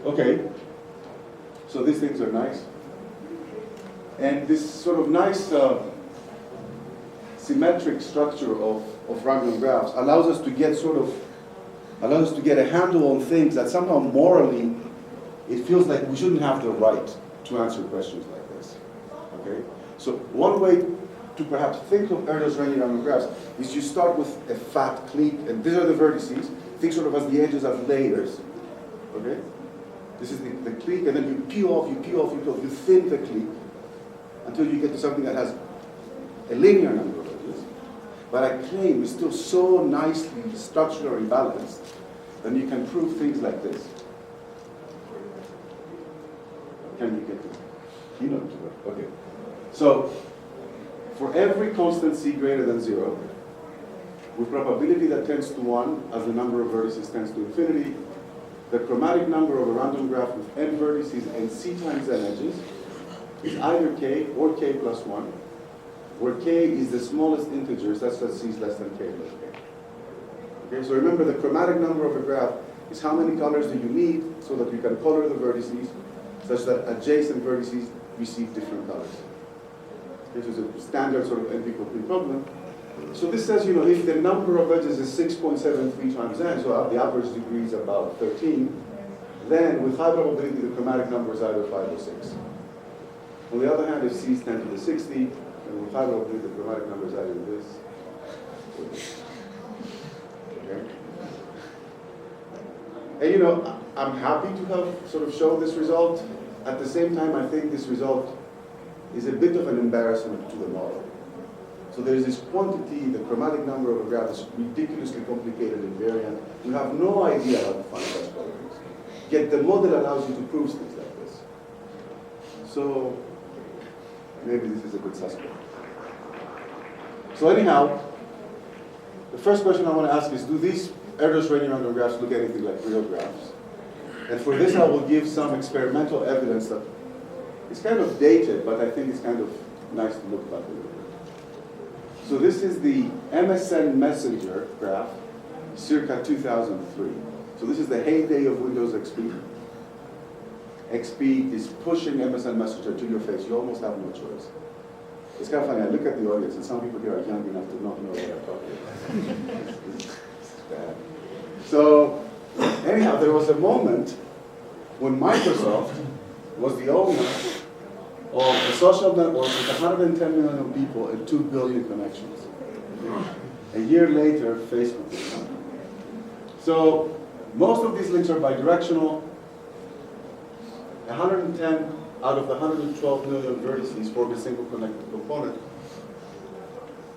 Okay, so these things are nice. And this sort of nice symmetric structure of random graphs allows us to get a handle on things that somehow morally it feels like we shouldn't have the right to answer questions like this. Okay? So one way to perhaps think of Erdős Rényi random graphs is you start with a fat clique, and these are the vertices. Think sort of as the edges as layers. Okay? This is the clique, and then you peel off, you thin the clique until you get to something that has a linear number of edges. But I claim it's still so nicely structurally balanced that you can prove things like this. Can you get it? You know it. Okay. So, for every constant c greater than 0, with probability that tends to 1 as the number of vertices tends to infinity, the chromatic number of a random graph with n vertices and c times n edges is either k or k plus 1, where k is the smallest integer such that c is less than k plus k. Okay, so remember the chromatic number of a graph is how many colors do you need so that you can color the vertices such that adjacent vertices receive different colors. This is a standard sort of n equal 3 problem. So this says, if the number of edges is 6.73 times n, so the average degree is about 13, then with high probability the chromatic number is either 5 or 6. On the other hand, if c is 10 to the 60, and with high probability the chromatic number is either this or this. Okay? And I'm happy to have sort of shown this result. At the same time, I think this result is a bit of an embarrassment to the model. So there's this quantity, the chromatic number of a graph is ridiculously complicated invariant. You have no idea how to find such properties. Yet the model allows you to prove things like this. So maybe this is a good suspect. So anyhow, the first question I want to ask is, do these Erdős Rényi random graphs look anything like real graphs? And for this I will give some experimental evidence that it's kind of dated, but I think it's kind of nice to look back a little bit. So this is the Msn Messenger Graph, circa 2003. So this is the heyday of Windows XP. XP is pushing Msn Messenger to your face. You almost have no choice. It's kind of funny. I look at the audience, and some people here are young enough to not know what I'm talking about. This is bad. So anyhow, there was a moment when Microsoft was the owner of a social network with 110 million people and 2 billion connections. A year later, Facebook is coming. So most of these links are bidirectional. 110 out of the 112 million vertices form a single connected component.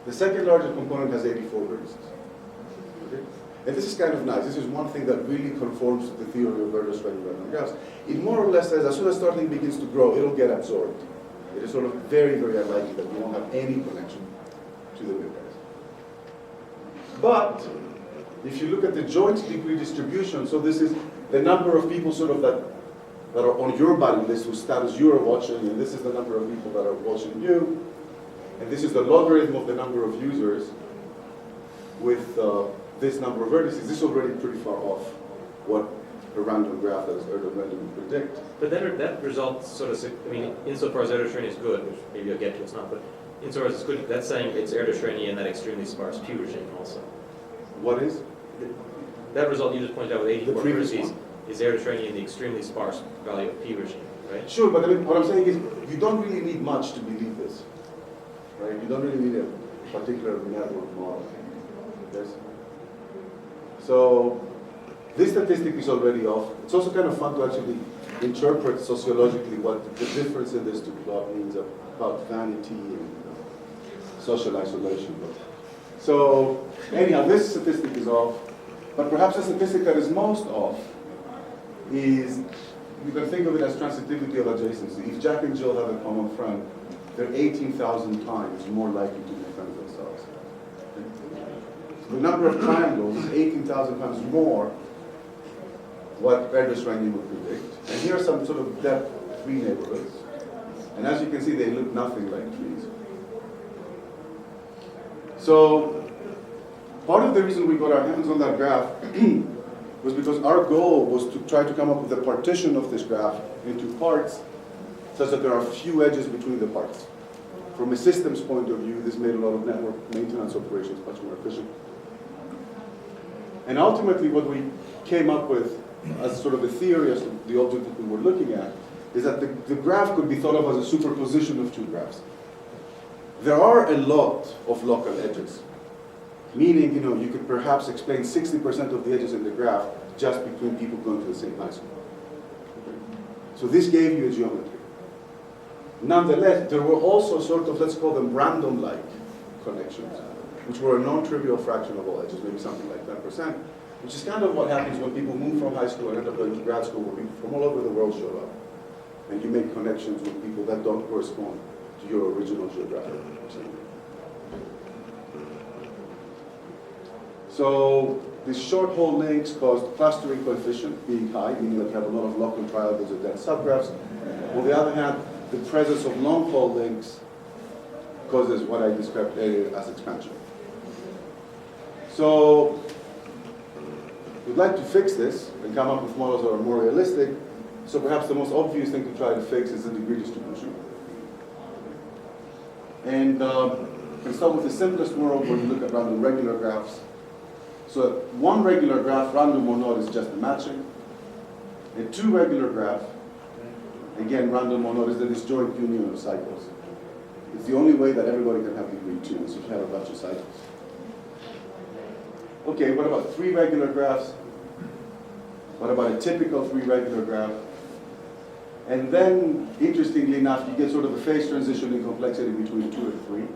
The second largest component has 84 vertices. Okay? And this is kind of nice. This is one thing that really conforms to the theory of Erdős-Rényi random graphs. It more or less says as soon as starting begins to grow, it'll get absorbed. It is sort of very, very unlikely that we won't have any connection to the new guys. But if you look at the joint degree distribution, so this is the number of people sort of that are on your buddy list whose status you are watching, and this is the number of people that are watching you, and this is the logarithm of the number of users with this number of vertices. This is already pretty far off what a random graph that is random would predict. But then that result sort of, I mean, insofar as Erdős-Rényi is good, which maybe I'll get to, it's not, but insofar as it's good, that's saying it's Erdős-Rényi in that extremely sparse P regime also. What is? That result you just pointed out with 84 The previous vertices one. is Erdős-Rényi in the extremely sparse value of P regime, right? Sure, but I mean, what I'm saying is you don't really need much to believe this, right? You don't really need a particular network model. Yes? So this statistic is already off. It's also kind of fun to actually interpret sociologically what the difference in this to plot means about vanity and social isolation. So anyhow, this statistic is off. But perhaps the statistic that is most off is, you can think of it as transitivity of adjacency. If Jack and Jill have a common friend, they're 18,000 times more likely to be friends themselves. The number of triangles is 18,000 times more what Erdős-Rényi would predict. And here are some sort of depth tree neighborhoods. And as you can see, they look nothing like trees. So part of the reason we got our hands on that graph was because our goal was to try to come up with a partition of this graph into parts such that there are few edges between the parts. From a systems point of view, this made a lot of network maintenance operations much more efficient. And ultimately what we came up with as sort of a theory as to the object that we were looking at is that the graph could be thought of as a superposition of two graphs. There are a lot of local edges. Meaning, you could perhaps explain 60% of the edges in the graph just between people going to the same high school. Okay. So this gave you a geometry. Nonetheless, there were also sort of, let's call them random-like connections, which were a non-trivial fraction of all edges, maybe something like 10%, which is kind of what happens when people move from high school and end up going to grad school, where people from all over the world show up. And you make connections with people that don't correspond to your original geographic vicinity. So these short hole links caused clustering coefficient being high, meaning that you have a lot of local triangles and dense subgraphs. On the other hand, the presence of long hole links causes what I described earlier as expansion. So we'd like to fix this and come up with models that are more realistic. So perhaps the most obvious thing to try to fix is the degree distribution. And we can start with the simplest world where you look at random regular graphs. So one regular graph, random or not, is just a matching. A two regular graph, again, random or not, is the disjoint union of cycles. It's the only way that everybody can have degree 2, so you have a bunch of cycles. Okay, what about three regular graphs? What about a typical three regular graph? And then, interestingly enough, you get sort of a phase transition in complexity between 2 and 3.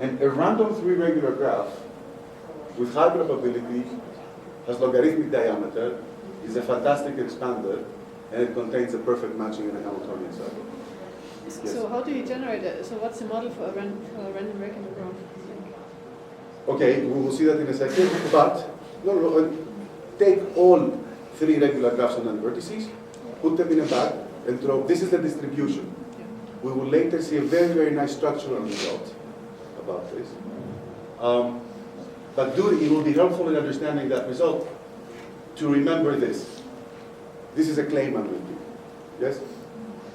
And a random three regular graph with high probability, has logarithmic diameter, is a fantastic expander, and it contains a perfect matching in a Hamiltonian cycle. So how do you generate it? So what's the model for a random regular graph? Okay, we will see that in a second, but take all three regular graphs on vertices, put them in a bag, and throw. This is the distribution. Yeah. We will later see a very, very nice structural result about this. But it will be helpful in understanding that result to remember this. This is a claim I'm making. Yes?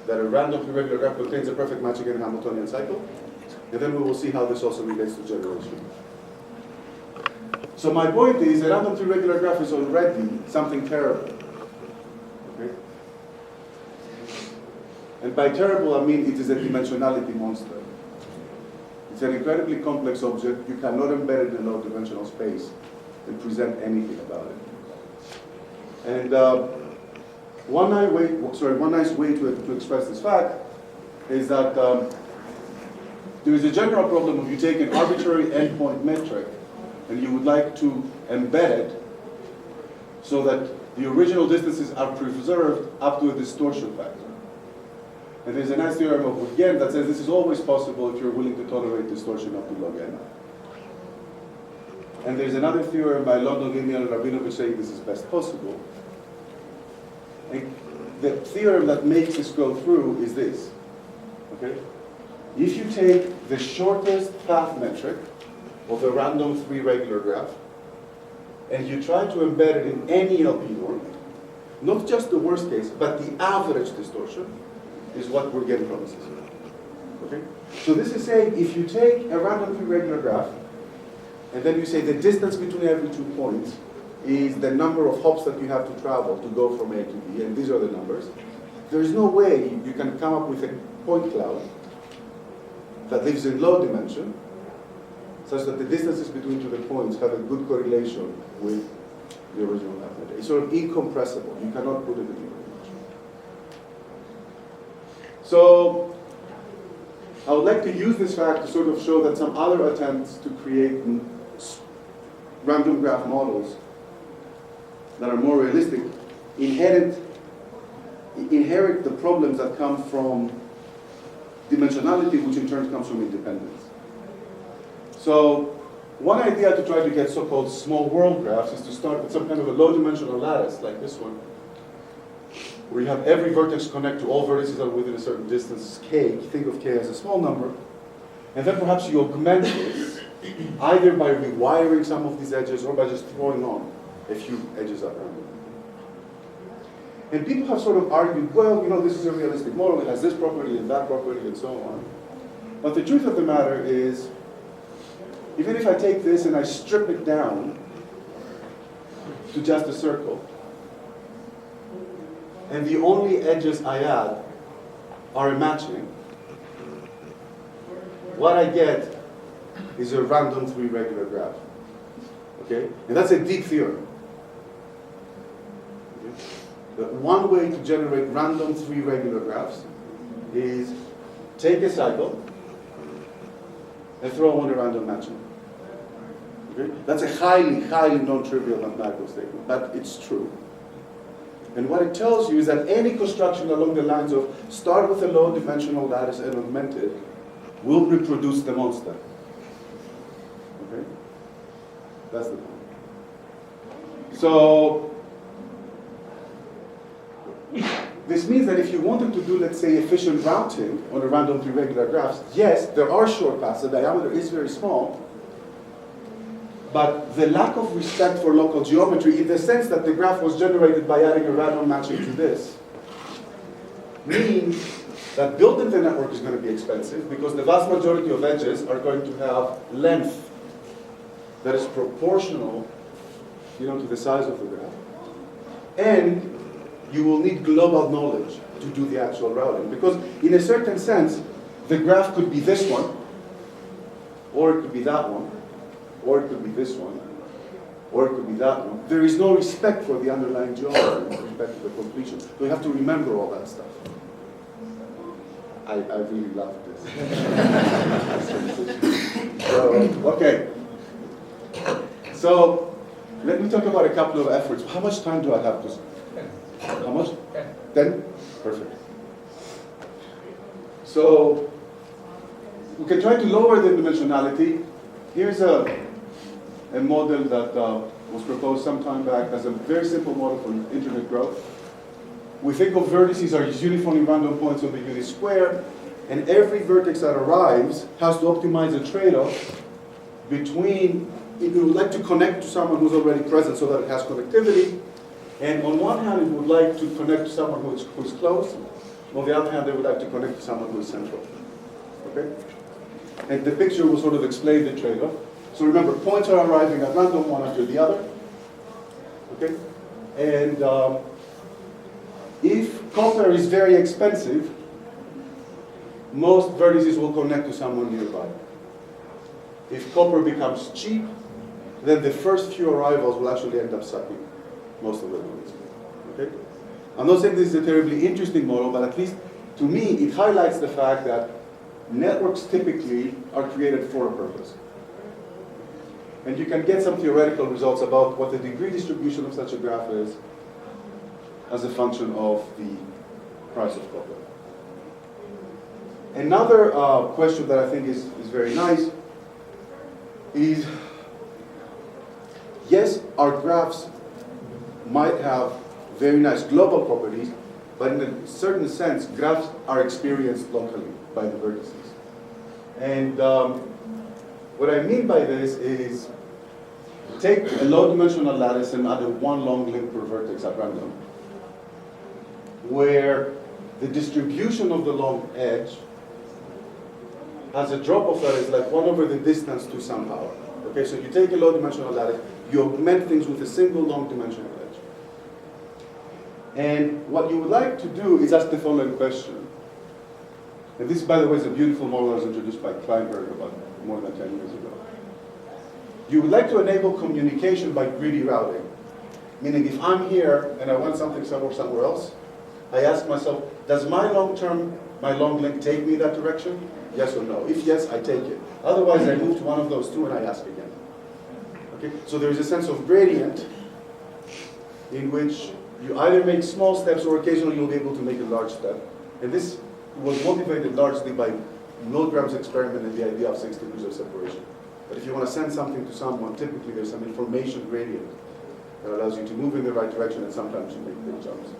That a random irregular graph contains a perfect matching in a Hamiltonian cycle. And then we will see how this also relates to generation. So my point is, a random irregular graph is already something terrible. Okay? And by terrible, I mean it is a dimensionality monster. It's an incredibly complex object. You cannot embed it in a low-dimensional space and present anything about it. And one nice way to express this fact is that there is a general problem if you take an arbitrary endpoint metric and you would like to embed it so that the original distances are preserved up to a distortion factor. And there's a nice theorem of Woodgen that says this is always possible if you're willing to tolerate distortion up to log n. And there's another theorem by London, and Rabinovich saying this is best possible. And the theorem that makes this go through is this. Okay? If you take the shortest path metric of a random 3 regular graph, and you try to embed it in any LP norm, not just the worst case, but the average distortion, is what we're getting from the system. Okay? So this is saying if you take a random 3 regular graph, and then you say the distance between every 2 points is the number of hops that you have to travel to go from A to B, and these are the numbers, there is no way you can come up with a point cloud that lives in low dimension, such that the distances between the points have a good correlation with the original method. It's sort of incompressible. You cannot put it in low dimension. So I would like to use this fact to sort of show that some other attempts to create random graph models that are more realistic inherit the problems that come from dimensionality, which in turn comes from independence. So one idea to try to get so-called small world graphs is to start with some kind of a low-dimensional lattice, like this one, where you have every vertex connect to all vertices that are within a certain distance, k. Think of k as a small number. And then perhaps you augment this, either by rewiring some of these edges or by just throwing on a few edges at random. And people have sort of argued, well, you know, this is a realistic model, it has this property and that property and so on. But the truth of the matter is, even if I take this and I strip it down to just a circle, and the only edges I add are a matching, what I get is a random 3 regular graph. Okay? And that's a deep theorem. Okay? But one way to generate random 3 regular graphs is take a cycle and throw on a random matching. Okay? That's a highly, highly non-trivial mathematical statement, but it's true. And what it tells you is that any construction along the lines of start with a low-dimensional lattice and augment it will reproduce the monster. Okay? That's the point. So this means that if you wanted to do, let's say, efficient routing on a random 3 regular graphs, yes, there are short paths. The diameter is very small. But the lack of respect for local geometry, in the sense that the graph was generated by adding a random matching to this, means that building the network is going to be expensive because the vast majority of edges are going to have length that is proportional, to the size of the graph. And you will need global knowledge to do the actual routing. Because in a certain sense, the graph could be this one, or it could be that one, or it could be this one, or it could be that one. There is no respect for the underlying geometry with respect to the completion. So you have to remember all that stuff. I really love this. Okay. So let me talk about a couple of efforts. How much time do I have to? How much? 10? Perfect. So we can try to lower the dimensionality. Here's a model that was proposed some time back as a very simple model for internet growth. We think of vertices as uniformly random points on the unit square, and every vertex that arrives has to optimize a trade-off between, if you would like to connect to someone who's already present so that it has connectivity, and on one hand it would like to connect to someone who's close, on the other hand they would like to connect to someone who's central. Okay? And the picture will sort of explain the trade-off. So remember, points are arriving at random, one after the other. Okay? And if copper is very expensive, most vertices will connect to someone nearby. If copper becomes cheap, then the first few arrivals will actually end up sucking most of the nodes. Okay? I'm not saying this is a terribly interesting model, but at least to me it highlights the fact that networks typically are created for a purpose. And you can get some theoretical results about what the degree distribution of such a graph is as a function of the price of copper. Another question that I think is very nice is, yes, our graphs might have very nice global properties, but in a certain sense, graphs are experienced locally by the vertices. And what I mean by this is, take a low-dimensional lattice and add one long link per vertex at random, where the distribution of the long edge has a drop-off that is like 1 over the distance to some power. Okay, so you take a low-dimensional lattice, you augment things with a single long-dimensional edge. And what you would like to do is ask the following question. And this, by the way, is a beautiful model that was introduced by Kleinberg about more than 10 years ago. You would like to enable communication by greedy routing. Meaning, if I'm here and I want something somewhere else, I ask myself, does my long link take me that direction? Yes or no? If yes, I take it. Otherwise, I move to one of those two and I ask again. Okay? So there is a sense of gradient in which you either make small steps or occasionally you'll be able to make a large step. And this was motivated largely by Milgram's experiment and the idea of 6 degrees of separation. But if you want to send something to someone, typically there's some information gradient that allows you to move in the right direction, and sometimes you make big jumps.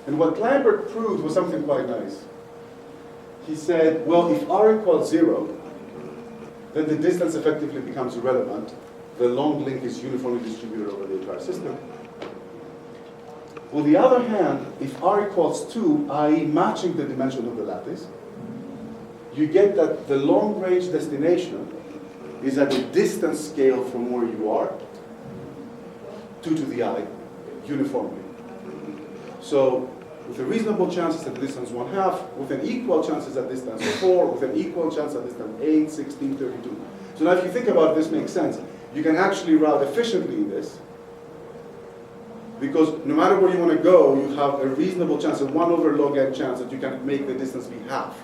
And what Kleinberg proved was something quite nice. He said, well, if r equals 0, then the distance effectively becomes irrelevant. The long link is uniformly distributed over the entire system. On the other hand, if r equals 2, i.e. matching the dimension of the lattice, you get that the long-range destination is at a distance scale from where you are, 2 to the I, uniformly. So with a reasonable chances at distance 1/2, with an equal chances at distance 4, with an equal chance at distance 8, 16, 32. So now if you think about it, this makes sense. You can actually route efficiently in this, because no matter where you want to go, you have a reasonable chance, a 1 over log n chance that you can make the distance be half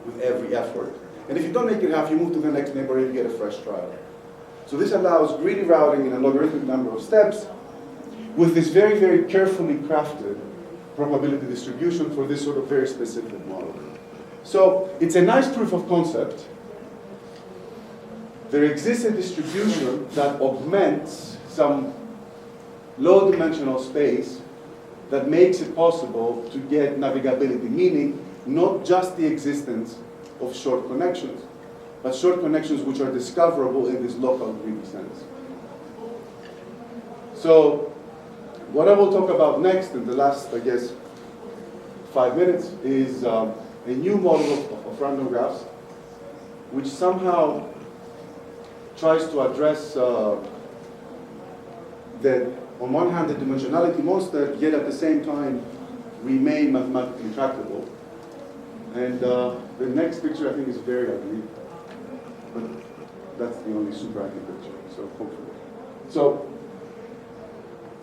with every effort. And if you don't make it half, you move to the next neighbor and you get a fresh trial. So this allows greedy routing in a logarithmic number of steps with this very, very carefully crafted probability distribution for this sort of very specific model. So it's a nice proof of concept. There exists a distribution that augments some low-dimensional space that makes it possible to get navigability, meaning not just the existence of short connections, but short connections which are discoverable in this local greedy sense. So what I will talk about next in the last, I guess, 5 minutes is a new model of random graphs, which somehow tries to address that, on one hand, the dimensionality monster, yet at the same time remain mathematically tractable. And the next picture I think is very ugly, but that's the only super ugly picture, so hopefully. So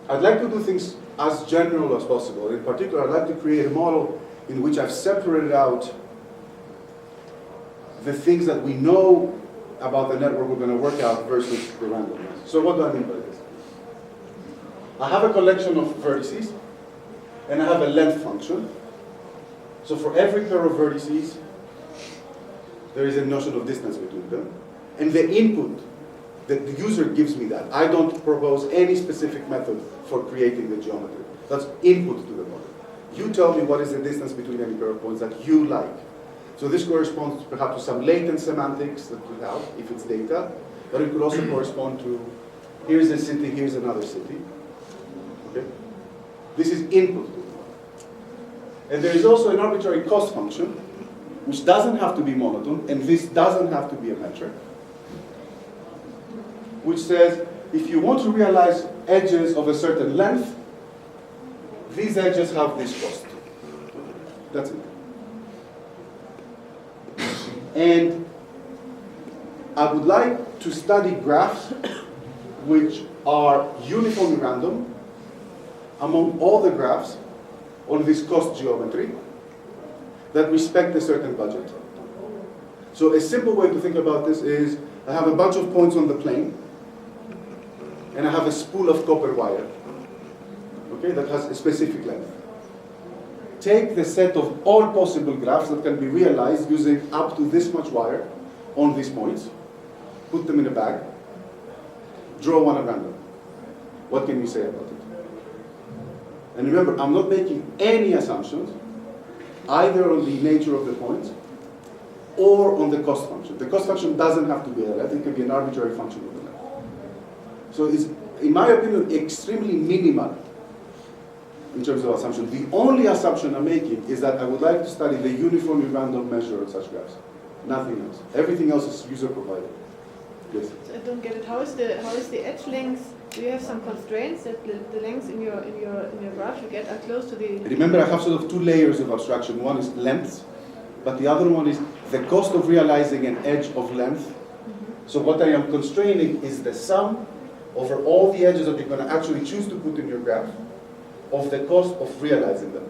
I'd like to do things as general as possible. In particular, I'd like to create a model in which I've separated out the things that we know about the network we're going to work out versus the randomness. So what do I mean by this? I have a collection of vertices, and I have a length function. So for every pair of vertices, there is a notion of distance between them. And the input that the user gives me that. I don't propose any specific method for creating the geometry. That's input to the model. You tell me what is the distance between any pair of points that you like. So this corresponds perhaps to some latent semantics that we have, if it's data, but it could also correspond to, here's a city, here's another city. Okay? This is input. And there is also an arbitrary cost function, which doesn't have to be monotone, and this doesn't have to be a metric, which says, if you want to realize edges of a certain length, these edges have this cost. That's it. And I would like to study graphs which are uniformly random among all the graphs on this cost geometry that respect a certain budget. So a simple way to think about this is, I have a bunch of points on the plane, and I have a spool of copper wire, okay, that has a specific length. Take the set of all possible graphs that can be realized using up to this much wire on these points, put them in a bag, draw one at random. What can you say about it? And remember, I'm not making any assumptions, either on the nature of the points or on the cost function. The cost function doesn't have to be a length, it can be an arbitrary function of the length. So it's, in my opinion, extremely minimal in terms of assumption. The only assumption I'm making is that I would like to study the uniformly random measure of such graphs. Nothing else. Everything else is user provided. Yes? So I don't get it. How is the edge length? Do you have some constraints that the lengths in your graph you get are close to the? Remember, I have sort of two layers of abstraction. One is length, but the other one is the cost of realizing an edge of length. So what I am constraining is the sum over all the edges that you're going to actually choose to put in your graph of the cost of realizing them.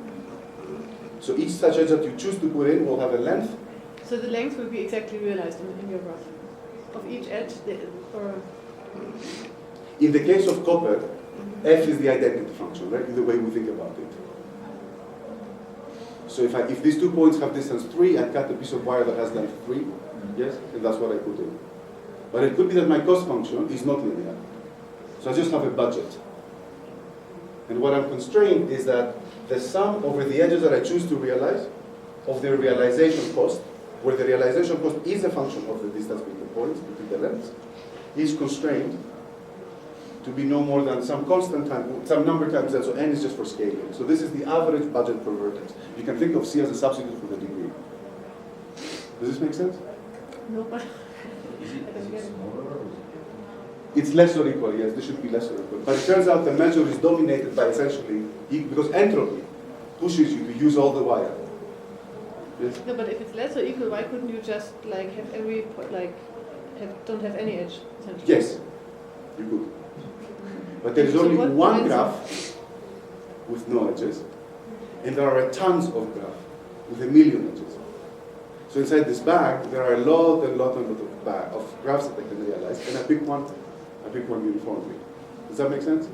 So each such edge that you choose to put in will have a length. So the length will be exactly realized in your graph of each edge, or In the case of copper, f is the identity function, right? In the way we think about it. So if these 2 points have distance 3, I cut a piece of wire that has length 3, yes, and that's what I put in. But it could be that my cost function is not linear. So I just have a budget. And what I'm constrained is that the sum over the edges that I choose to realize of their realization cost, where the realization cost is a function of the distance between points, between the lengths, is constrained to be no more than some constant time, some number times n, so n is just for scaling. So this is the average budget per vertex. You can think of C as a substitute for the degree. Does this make sense? no? But Is I don't get it it. smaller or is it? It's less or equal, yes, this should be less or equal. But it turns out the measure is dominated by essentially, because entropy pushes you to use all the wire. Yes? No, but if it's less or equal, why couldn't you just like have every don't have any edge essentially? Yes, you could. But there is So only what one prevents graph with no edges, and there are tons of graphs with 1,000,000 edges. So inside this bag, there are a lot of graphs that I can realize, and I pick one uniformly. Does that make sense?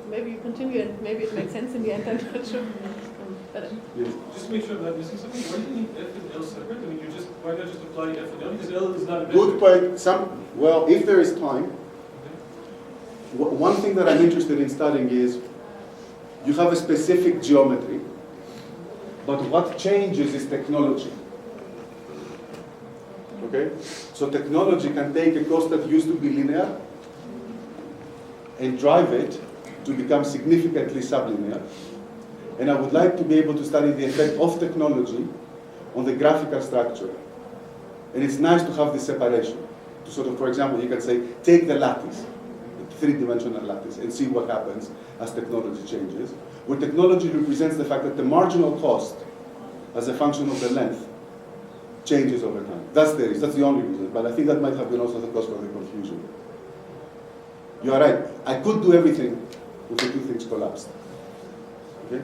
Maybe you continue and maybe it makes sense in the end. I'm not sure. But Yes. Just to make sure I'm not missing something, why do you need F and L separate? I mean, why not just apply F and L? Because L is not a Good point. Well, if there is time, one thing that I'm interested in studying is you have a specific geometry, but what changes is technology. Okay? So technology can take a cost that used to be linear and drive it to become significantly sublinear. And I would like to be able to study the effect of technology on the graphical structure. And it's nice to have this separation. To sort of, for example, you can say, take the lattice, the three-dimensional lattice, and see what happens as technology changes. Where technology represents the fact that the marginal cost as a function of the length changes over time. That's the only reason. But I think that might have been also the cause for the confusion. You are right. I could do everything with the two things collapsed. Okay?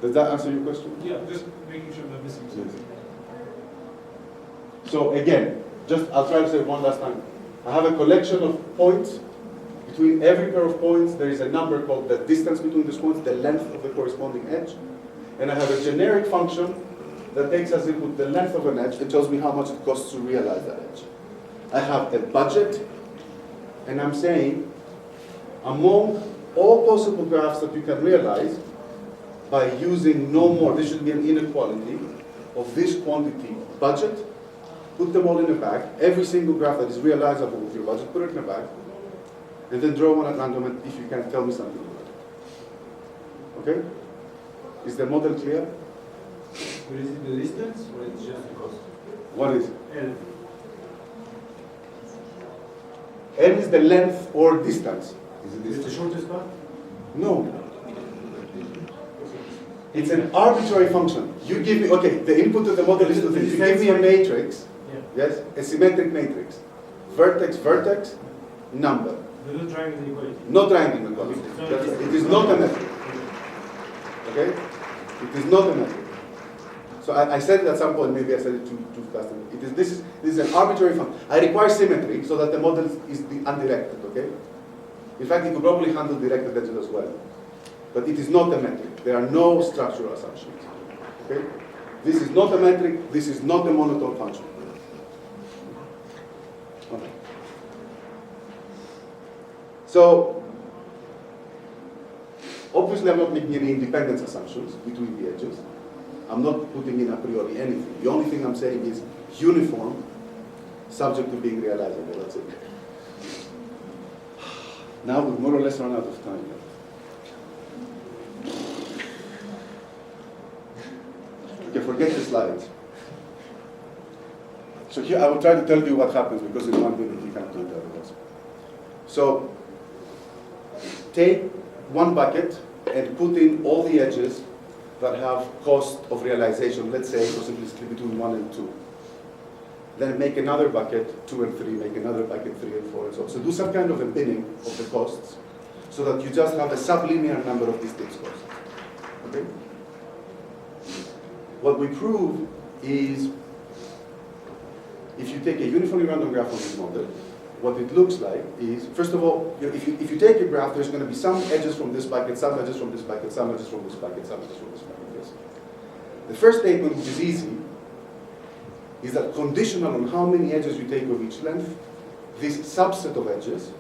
Does that answer your question? Yeah, just making sure I'm not missing something. Yes. So again, I'll try to say it one last time. I have a collection of points. Between every pair of points, there is a number called the distance between these points, the length of the corresponding edge. And I have a generic function that takes as input the length of an edge and tells me how much it costs to realize that edge. I have a budget, and I'm saying among all possible graphs that you can realize, by using no more, this should be an inequality of this quantity budget, put them all in a bag, every single graph that is realizable with your budget, put it in a bag, and then draw one at random, and if you can, tell me something about it. Okay? Is the model clear? But is it the distance or it's just the cost? What is it? L. N is the length or distance. Is it Is it the distance? shortest path? No. It's an arbitrary function. You give me, okay, the input to the model is two things. You give me a matrix, Yeah. yes, a symmetric matrix. Vertex, vertex, number. There's no triangle inequality. No triangle inequality. It is not a metric. Okay? It is not a metric. So I said it at some point, maybe I said it too fast. This is an arbitrary function. I require symmetry so that the model is undirected, okay? In fact, it could probably handle directed edges as well. But it is not a metric. There are no structural assumptions, okay? This is not a metric. This is not a monotone function. Okay. So, obviously I'm not making any independence assumptions between the edges. I'm not putting in a priori anything. The only thing I'm saying is uniform, subject to being realizable. That's it. Now we've more or less run out of time. Okay, forget the slides. So here I will try to tell you what happens because in 1 minute you can't do it otherwise. So take one bucket and put in all the edges that have cost of realization, let's say for simplicity between 1 and 2. Then make another bucket, 2 and 3, make another bucket, 3 and 4, and so on. So do some kind of a binning of the costs so that you just have a sublinear number of distinct costs. Okay? What we prove is if you take a uniformly random graph of this model, what it looks like is, first of all, if you take a graph, there's going to be some edges from this bucket, some edges from this bucket, some edges from this bucket, some edges from this bucket. Yes. The first statement, which is easy, is that conditional on how many edges you take of each length, this subset of edges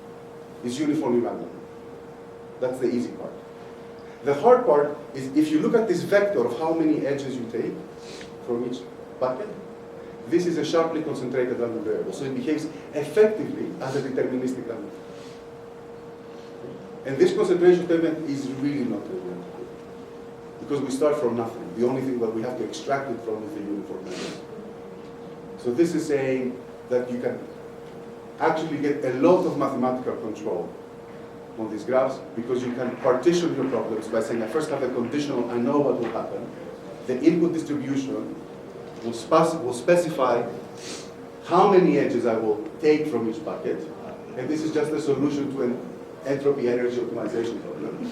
is uniformly random. That's the easy part. The hard part is if you look at this vector of how many edges you take from each bucket, this is a sharply concentrated random variable, so it behaves effectively as a deterministic random. And this concentration statement is really not trivial, because we start from nothing. The only thing that we have to extract it from is the uniform number. So this is saying that you can actually get a lot of mathematical control on these graphs, because you can partition your problems by saying, I first have a conditional, I know what will happen. The input distribution will specify how many edges I will take from each bucket, and this is just a solution to an entropy energy optimization problem.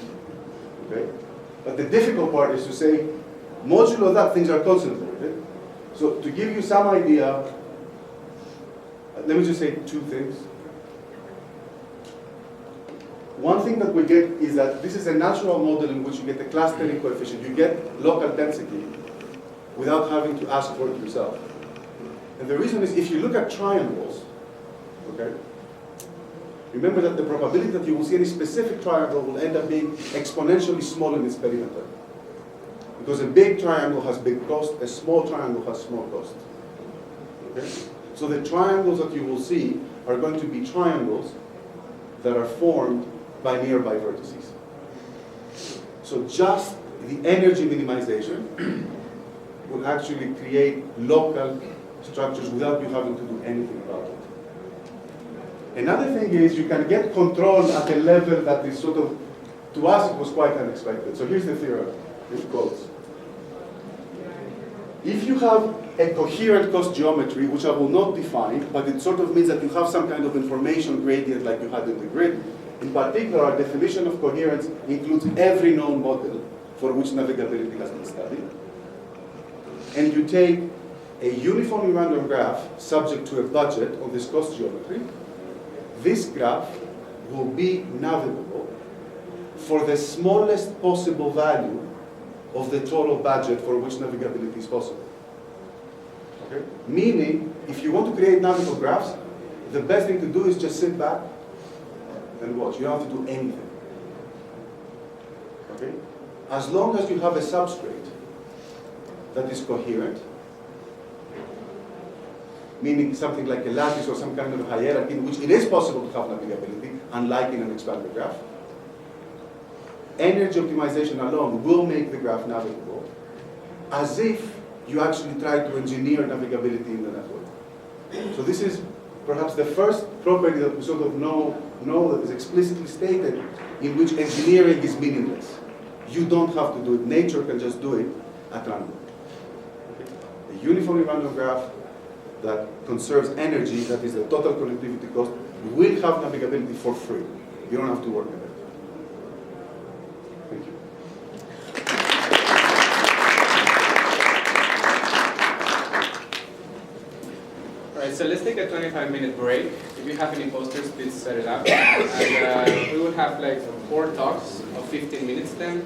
Okay? But the difficult part is to say, modulo that, things are concentrated. So to give you some idea, let me just say two things. One thing that we get is that this is a natural model in which you get the clustering coefficient. You get local density without having to ask for it yourself. And the reason is if you look at triangles, okay, remember that the probability that you will see any specific triangle will end up being exponentially small in its perimeter. Because a big triangle has big cost, a small triangle has small cost. Okay? So the triangles that you will see are going to be triangles that are formed by nearby vertices. So just the energy minimization will actually create local structures without you having to do anything about it. Another thing is you can get control at a level that is sort of, to us it was quite unexpected. So here's the theorem, it quotes. If you have a coherent cost geometry, which I will not define, but it sort of means that you have some kind of information gradient like you had in the grid. In particular, our definition of coherence includes every known model for which navigability has been studied. And you take a uniformly random graph subject to a budget on this cost geometry. This graph will be navigable for the smallest possible value of the total budget for which navigability is possible. Okay? Meaning, if you want to create navigable graphs, the best thing to do is just sit back and watch. You don't have to do anything. Okay? As long as you have a substrate that is coherent, meaning something like a lattice or some kind of hierarchy in which it is possible to have navigability, unlike in an expanded graph, energy optimization alone will make the graph navigable, as if you actually try to engineer navigability in the network. So this is perhaps the first property that we sort of know that is explicitly stated, in which engineering is meaningless. You don't have to do it. Nature can just do it at random. A uniformly random graph that conserves energy, that is the total connectivity cost, will have navigability for free. You don't have to work on it. Thank you. So let's take a 25-minute break. If you have any posters, please set it up. And we will have like 4 talks of 15 minutes then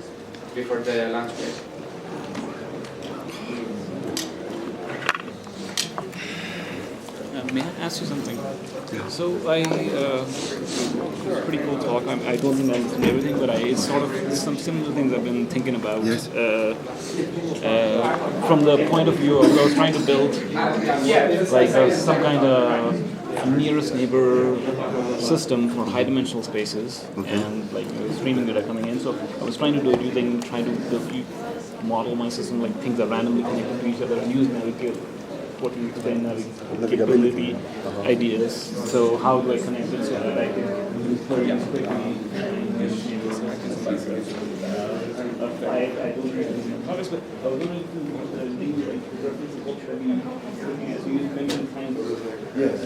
before the lunch break. May I ask you something? So pretty cool talk. I don't think I understand everything, but it's sort of some similar things I've been thinking about. Yes. From the point of view of I was trying to build like some kind of nearest neighbor system for high-dimensional spaces, and like streaming data coming in. So I was trying to do a new thing, trying to model my system like things are randomly connected to each other and use navigate. What you explain navigability ideas. So how do I connect it so that I can use queries quickly? I don't know progress, but I was going to link like reference to what should be use Benjamin triangles. Yes.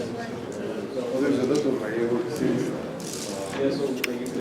There's a lot of variables. Yeah, so like